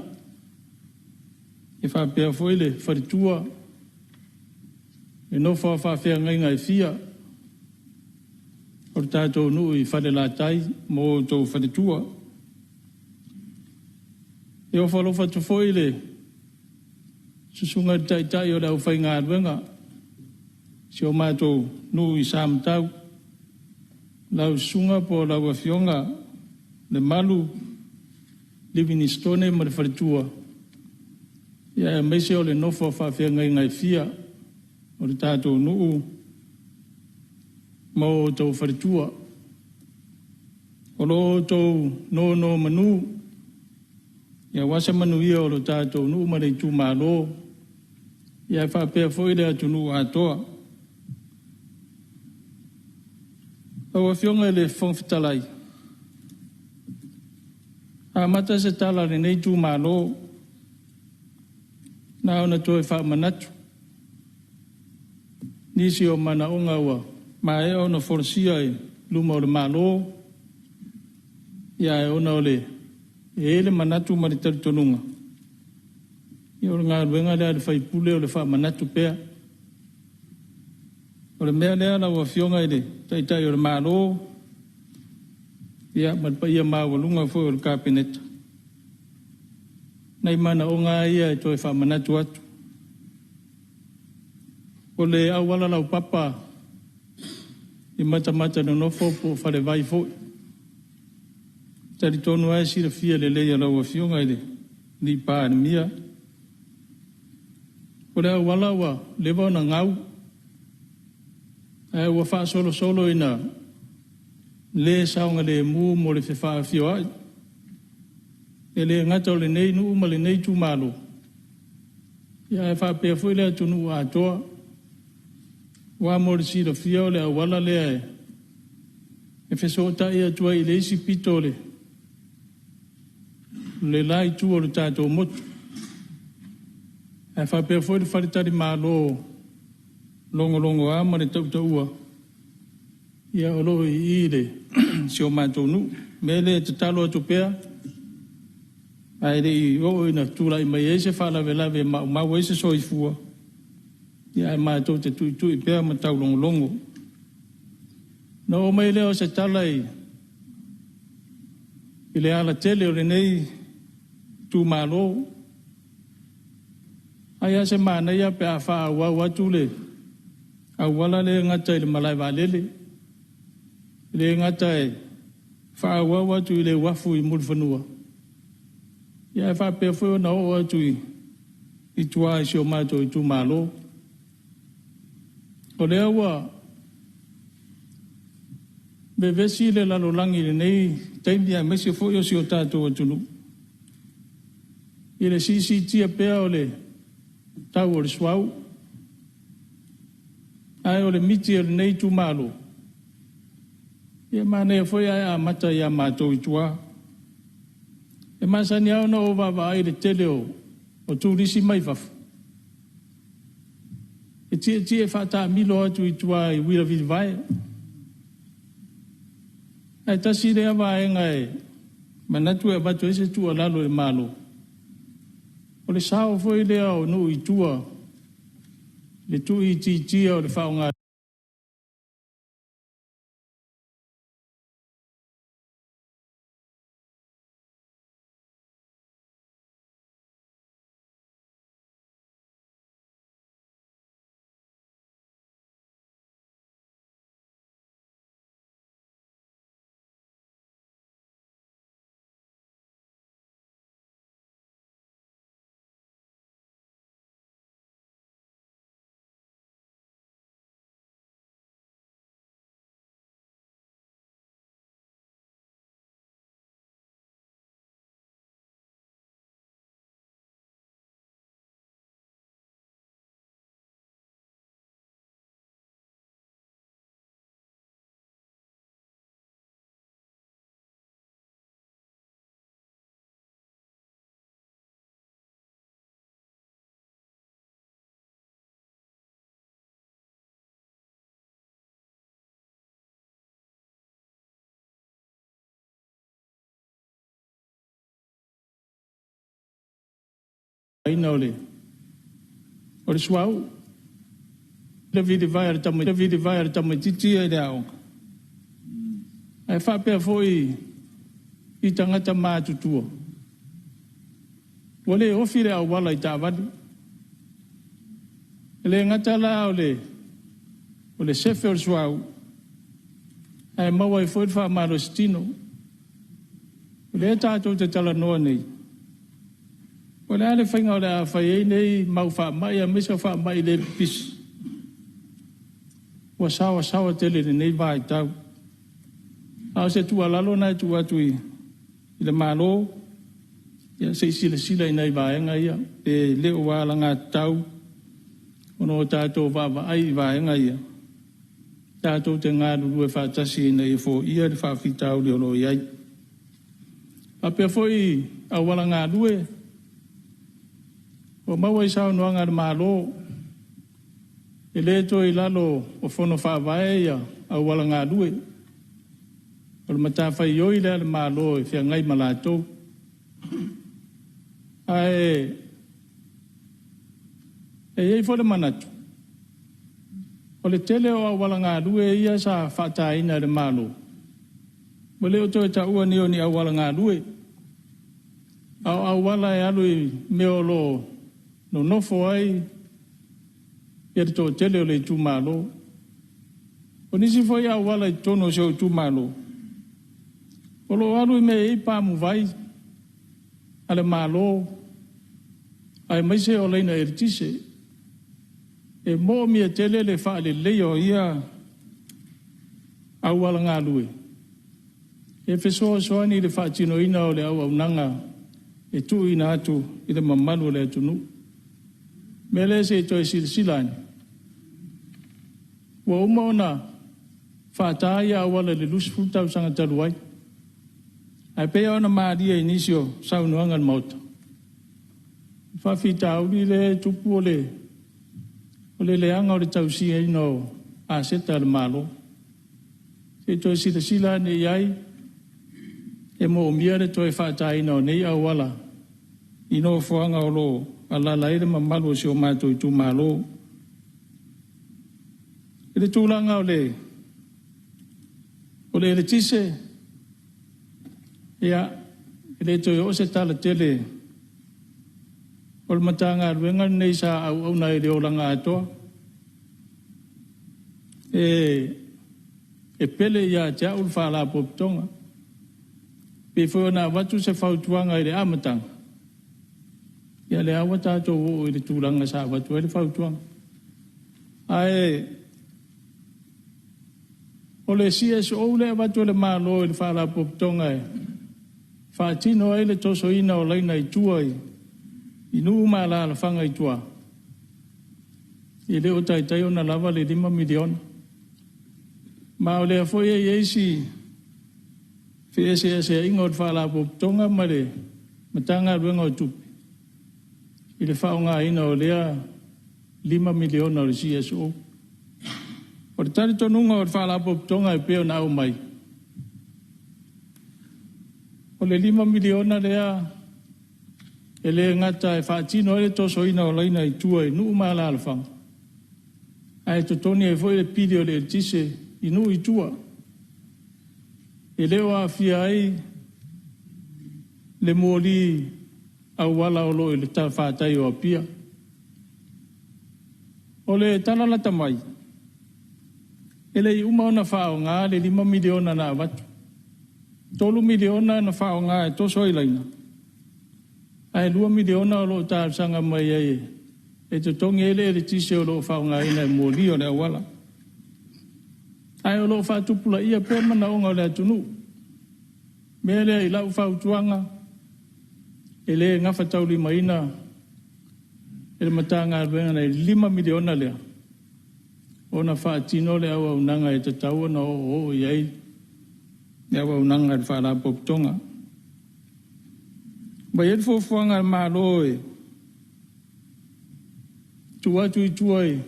E whaapea foile wharitua. E no whaafea ngai ngai fia. O tātou nuu i whanala tai mo tō wharitua. E o whalofa tu foile susunga tai o lau whai ngā ruenga. Si o mātou nuu i sāmtau. Lau sunga po lau a fionga le malu Livingstone ma le wharitua. Ia e meise o le nofo whawhia ngai fia o le tātou nuu mo tau wharitua. O lo tau no manu. Ia wasa manu ia o lo tātou nuu ma le tū mālo. Ia e whapea foile atu nuu atoa. Au a fionga le whangwhitalai. A mata se tala le nei tū mālo. Nā ona toi whaamanatu. Nisi o mana o ngaua. Ma e ona whorasia e luma o le mālo. Ia e ona o le ele manatu ma le taritonunga. Ia o le ngā ruenga lea le whaipule o le whaamanatu pea. O le mea lea la ua fionga i le taitai o le mālo. Ia malpa ia māwalunga fo o le kāpeneta. Nei mana o ngā ia e toi whaamanatu atu. O le awala lau papa I mata no nofo po whare vai fo. Tari tonu ai sira fia le leia lau a fionga ele. Ni pā ni mia. O le awala wa lewa na ngau. Ai wa wha solo ina le saunga le mu mo le whewha fio ai. E le ngata o le nei nu ma le nei tu malo. Ia e wha pia fo le atunu a toa. Wa mo le sira fia o le awala le ai. E whesota ia tua I le isi pito le. Le lai tu o le tātou motu. E wha pia fo le wharitari malo longo a ma le tautaua. Ia o lohi I le si o mātou nu. Me le te talo atu pia. Ai le I o ina tūla I mai eise whalawelawe mau eise soifua. Ia e mātou te tui pia ma tau longo. Na o mai leo se tala I le ala tele o le nei tū mālo. Ai a se mana ia pe a wha awa watu le. A wala le ngata I le malai walele. Le ngata e wha awa watu I le wafu I mulfanua. Ia e wha pe fweo na o atu I tua I si o mātou I tū mālo. O lea wa bevesi le lalo langi le nei taimi a mesi fo yo si o tātou atunu. I le CCT a pea o le tau o le swau. Ai o le miti o le nei tu malo. Ia mane foi ai a mata ia mātou I tua. E masani au na o wawa ai le tele o tūrisi mai wafu. E tia whata milo atu I tua I wira vidi vai. Ai tasi rea wa e ngai. Manatu e batu ese tua lalo e malo. O le sao foi lea o nu I tua. Le tu I tia o le whaonga. Ina ole. O le suau. Le vidi vai ar tamu titi e dao. Ai wha pia foi I tangata mātutua. Wale ofire au wala I tāwani. Le ngata la o le sefe o le suau. Ai maua I foi wha maro stino. Le tātou te tala noa nei. O le ale whainga o le a whai nei mau wha mai a mesa wha mai le pis. Wa sawa tele nei vai tau. Au se tua lalo nai tu atu I le malo. Ia se sila I nei vaenga ia. E leo wala ngā tau. Ono tātou wawa ai vaenga ia. Tātou te ngā ruru e whātasi nei fo ia le whawhitau le ono iai. A pia foi a wala ngā rue. O maua I sao noanga le malo. E le to I lalo o fono whawae ia a wala ngā rue. O le matawhai oi le malo e whia ngai malatou. Ai ei fo le manatu. O le tele o a wala ngā rue ia sa whataina le malo. O le o to e ta ua ni o ni a wala ngā rue. A wala e alu I meolo no nofo ai ia te tō tele o le tū mālo. O nisi foi a wala I tono se o tū mālo. O lo alu me I pāmu vai, ale mālo, ai maise o leina e ritise, e mō mia tele le wha le leo ia au wala ngā lue. E whesoa soani le wha tino ina o le au nanga, e tu ina atu I le mamanu le atunu. Mele se toi silsilani. Wa umaona whātāia awala le lusi fultau sanga taluai. Ai pea ona maaria inisio saunuanga mauta. Whawhita auri le tupu o le leanga o le tausia ino a seta le malo. Se toi silsilani iai, e mo mia le toi whātāina o nei awala. Ino fuanga o lo ala laire mamalu si o mātou I tū mālo. E le tūlanga o le tise, ia, e le toi o se tala tele, o le matanga ruenga nei sa au na I le olanga atoa. E pele ia tia ul whala poptonga. Pe whona watu se whautuanga I le amatanga. Ia le awa tātou o I le tūlanga sa watu e le whautuanga. Ai, o le CSO le watu le mālo I le whala poptonga e. Whātino e le toso ina o leina I tua I nuu māla la whanga I tua. I le o taitai o na lava le 5 miliona. Ma o le a foi e eisi FSS e ingo o whala poptonga ma le matanga ruenga o tupi. I le whaonga ina o lea 5 miliona o le CSO. O le tari tonunga o le whala poptonga e peo na au mai. O le 5 miliona lea e le ngata e whaatino e le toso ina o leina I tua I nuu maala ala whanga. Ai totoni e foi le pidi o le tise I nuu I tua. E leo a fia ai le mōli au wala o lo I le whātai o apia. O le talalata mai. E le uma ona whao ngā le 5 miliona na watu. 3 miliona na whao ngā e toso I laina. Ai 2 miliona o lo tāsanga mai ai. E te tongi ele le tise o lo whao ngā ina e mōli o le awala. Ai o lo whātupula ia pēr mana o ngā le atunu. Mele I lau whautuanga. E le ngafa tauli maina. E le matanga ruenga nei 5 miliona lea. Ona whaatino le awa unanga e te taua na o iai. Le awa unanga e whaala poptonga. Bai e fuanga malo e. Tuatu I tuai.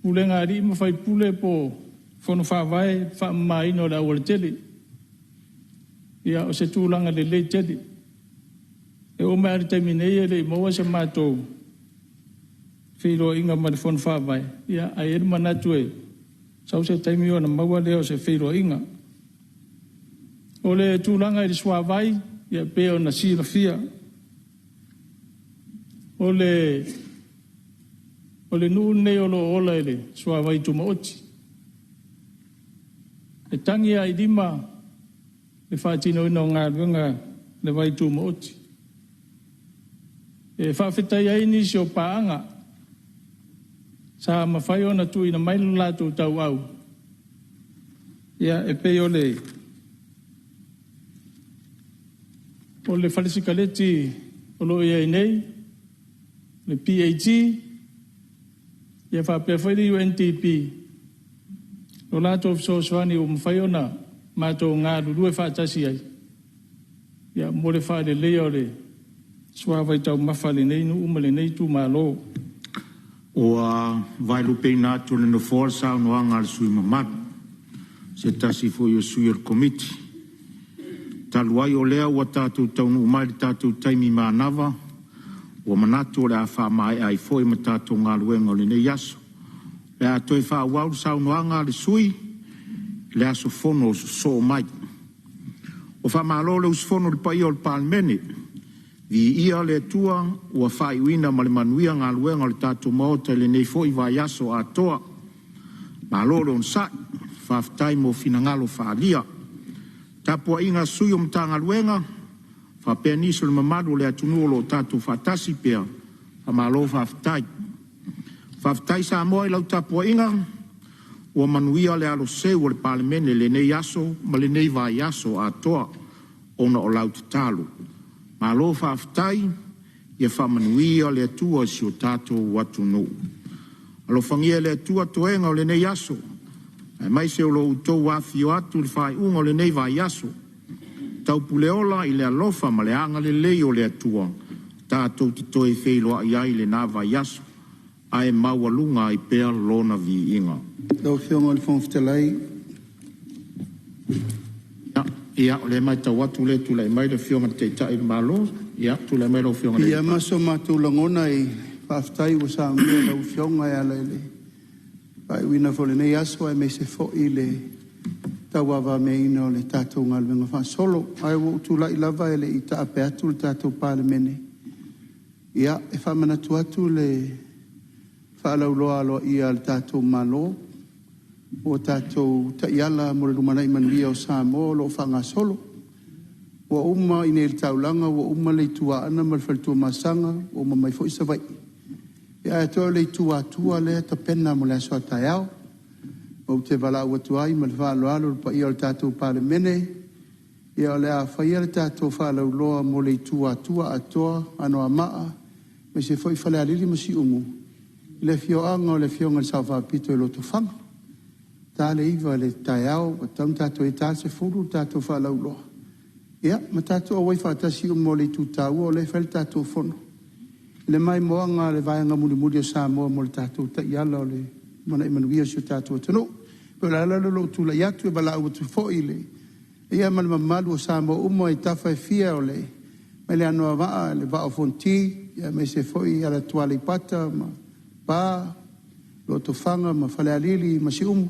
Pule ngari ma fai pule po. Fono whawai wha maino le awa le tele. Ia o se tūlanga le tele. E o mea terminei le moa se mātou. Whiro inga ma le fono whawai. Ia ai ere manatu e. Sau se taimi o na maua leo se whiro inga. O le tūlanga I le swawai. Ia peo na sila fia. O le nuu nei o lo ola ele. Swawai tumaoti. E tangi ai 5. Le whaatino ina o ngā runga le vai tumaoti. E whawhetai ai nisi o paanga. Sa mawhai ona tu ina mailu lātou tau au. Ia e peo le o le whalesikaleti o lo ia nei, le PAT, ia whapea whairi o NTP. O lātou fsoswani o mwhai ona mātou ngā rurue whaatasi ai. Ia mo le whaare leo le suawai tau mawhale nei nu umale nei tu malo. O vai lupe nātou le no forsa no anga le sui mamatu. Se tasi fo yo sui el komiti. Taluai o lea ua tātou taunu umai le tātou taimi mānawa. Ua manatu o le a wha mai ai foi ma tātou ngā luenga o le nei aso. Le a toi wha wau sauno anga le sui. Le aso fono so mai. O wha malo le usfono le pai o le Palemene. Vi ia le tua ua whai uina ma le manuia ngā luenga le tātou maota le nei fo i vai aso a toa. Ma loro on sai, whaftai mo finangalo whaalia. Tapua inga sui o mtanga luenga, whapea niso le mamadu le atunuolo tātou whatasi pia, a malo whaftai. Whaftai sa moa i lau tapua inga, ua manuia le alo seu o le Palemene le nei aso, ma le nei vai aso a toa, ona o lau te talo. Ma lo whaftai, ia whamanuia le atua si o tātou watu no. Alo whangia le atua toenga o le nei aso, e mai se o lo utou wafio atu le whai unga o le nei vai aso. Tau puleola i le alofa ma le anga le lei o le atua, tātou te toe wheiloa i ai le nā vai aso, ai maua lunga i pēr lona vi inga. Tau whionga le whangwhitelai. Ia, o le mai tau atu le tu le mai le whionga te tai malo. Ia, tu le mai le whionga le. Ia maso matu langona i whaftai wa sa mea lau whionga ia le. Pai wina fo le nei aswa e me se fo i le tau awa me ina o le tātou ngalwenga wha solo. Ai wo tu lai lava e le i ta ape atu le tātou Palemene. Ia, e whamanatu atu le whaalau loa alo ia le tātou malo. O tātou taiala mo le rumana i manuia o Samoa lo whanga solo. Wa uma i nei taulanga, wa uma le tua ana ma le whalitua masanga, wa uma mai fo isa vai. Ia e toa le tua le ta pena mo le asoa tai au. O te wala ua tuai ma le whaalo alo pa ia le tātou Palemene. Ia le a whaia le tātou whaalo loa mo le tua atoa ano a maa. Me se foi whale alili ma si umu. Le fioanga o le fionga le sawa pito e loto whanga. Tale iwa le tai au, o taun tātou e tāse furu tātou whalau loa. Ia, ma tātou awai whaatasi mo le tūtau o le whale tātou whono. Le mai moanga le vaianga muri o Samoa mo le tātou ta iala o le mana i manuia si o tātou atano. Pero la lo tula iatu e bala au tu fo i le. Ia mana mamalu o Samoa umo e tafa e fia o le. Mai le anoa waa, le waa o fonti, ia me se fo i ala tuale i pata, ma pa, lo to whanga, ma whale alili, ma si umo.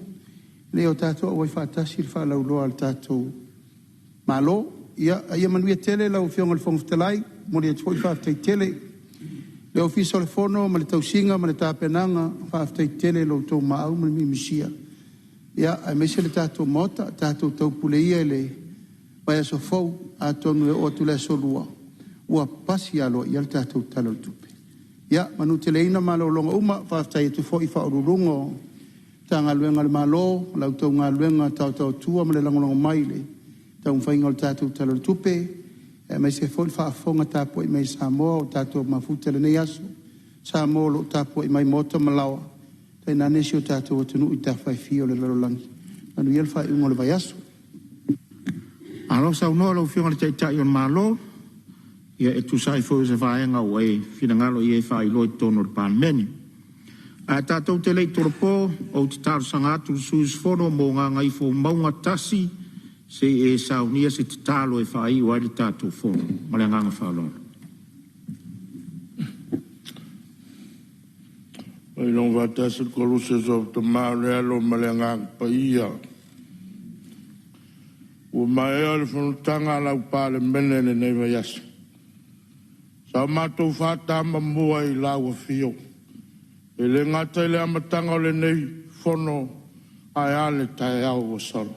Le o tātou awai whaatasi le whaalau loa al tātou malo. Ia manuia tele lau whionga le whangwhitelai, mori e tui whaaftai tele. Le ofiso le whono, ma le tausinga, ma le tāpenanga, whaaftai tele lau tau maau, ma le mimisia. Ia, ai meise le tātou mota, tātou tau puleia le vai aso fau, a tonu e o tu le aso lua. Ua pasi alo, ia le tātou talo tupe. Ia, manu tele ina malo longa uma, whaaftai e tu fo i whaururungo, tanga luenga le malo, lau tau ngā luenga tau tua ma le langolongo mai le. Tau mwhainga o tātou talo tupe, e mai se fol whaafonga tāpua i mai Samoa o tātou mawhute le nei aso. Samoa lo tāpua i mai mota malawa. Tai nanesi o tātou atunu i tāwhai fio le lalolangi. Anu iel whai ungo le vai aso. Alo sa unoa lau whionga le taitai o malo, ia e tu sai fo se whaenga o e whinangalo i e whai loi tono le Palemene. A tātou te lei toropo o te tāru sanga atu sus fono mō ngā ngai fō maunga tasi se e saunia se te tālo e whai o aile tātou fono. Male nganga whaalora. Ai long vatasi koluses of the Maurelo male nganga pa ia. O mai ale Fonotaga lau Palemene le nei vai asa. Sa mātou whātama mua i lau a fio. E le ngata le amatanga le nei fono ai ale tai au o sala.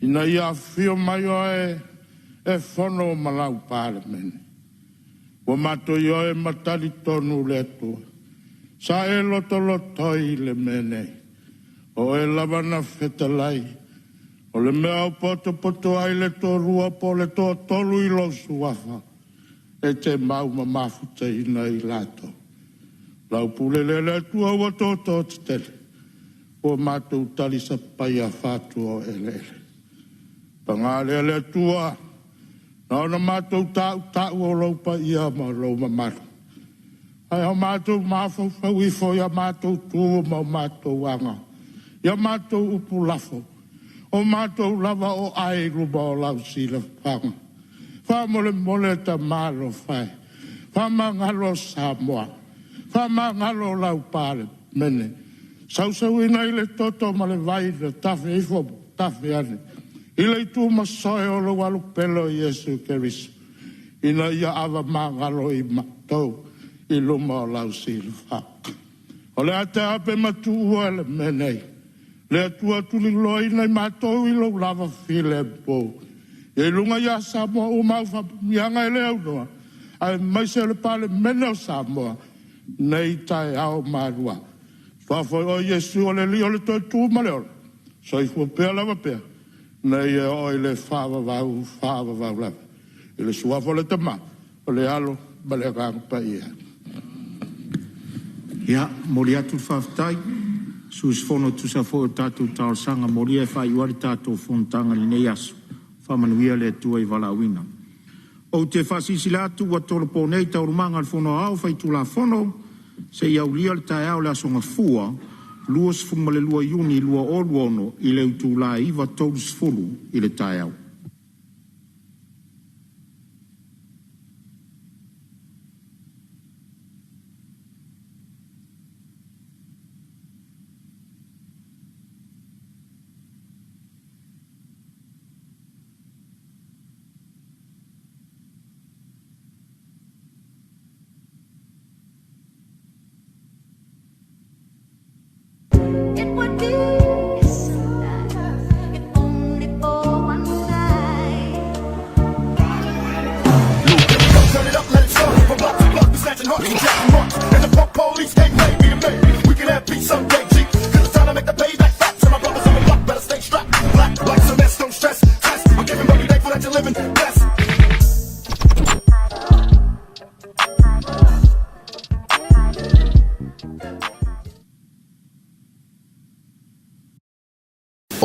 Ina ia fio mai o e fono malau Palemene. O mato i o e matari tonu le atua. Sa e loto i le mene. O e lavana whetalai. O le mea o poto ai le tō rua po le tō tolu i losu wafa. E te mau mafuta ina i lato. Lau pule le tua ua tōtō te tele. O mātou tali sa pai a whātua o ele. Pangale le tua. Nau na mātou tāu o lau pa ia ma lau mamaru. Ai o mātou māwhau whau i fo ia mātou tūo ma mātou wanga. Ia mātou upu lafo. O mātou lava o ai ruba o lau sila whanga. Whamole ta mālo whai. Whamangalo Samoa. Whamangalo lau Palemene. Sausau ina i le toto ma le vai le tafe ifo tafe ane. I le tu masoe o lo walu pelo Yesu Keriso. ina ia ava magalo I matou I luma o lau silfa. O le ate ape matu ua le menei. Le atua tuli loi nei matou I lo lava file po. E lunga ia Samoa o mau whapumianga I leo noa. Ai mai se le Palemene o Samoa. Nei tai ao marua. Whawhoi o Yesu o le li o le toi tū maleola. So I fua pēr lava pēr. Nei e oi le whawawau lava. I le suafo le tama. O le alo, ma le rangpa ia. Ia, mori atu whawhtai. Sus fono tu sa fo tātou tāosanga. Mori e whai wari tātou Fonotaga ni nei aso. Whamanuia le tua I walawina. O te whasisila atu wa tolopo nei taurumanga al fono au whai tu la fono. Se iau lia le tae au le asonga fua. Lua sfuma le lua iuni lua oluono I le utu la iwa tolu sfulu I le tae au.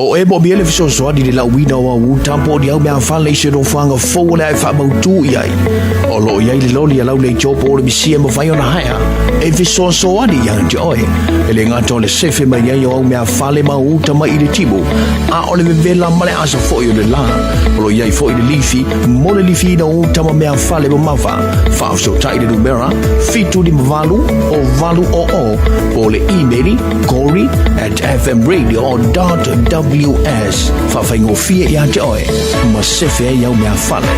O e mo biele fiso soadi de la wina wa wu tampo di au mea foundation o fanga fo la fa mo tu iai. O lo iai le loli ala le jopo le bisia mo fai ona haya. E fiso soadi yang joy. Ele ngato le sefe mai iai o mea fale ma u tama I le tibu. A o le vela male asa fo yo le la. O lo iai fo I le lifi, mo le lifi na u tama mea fale mo mafa. Fa so tai de numera, fitu di valu o valu o le emaili Corey@fmradio.ws. Fa fai ngofia ia joy. Ma sefe iau mea fale.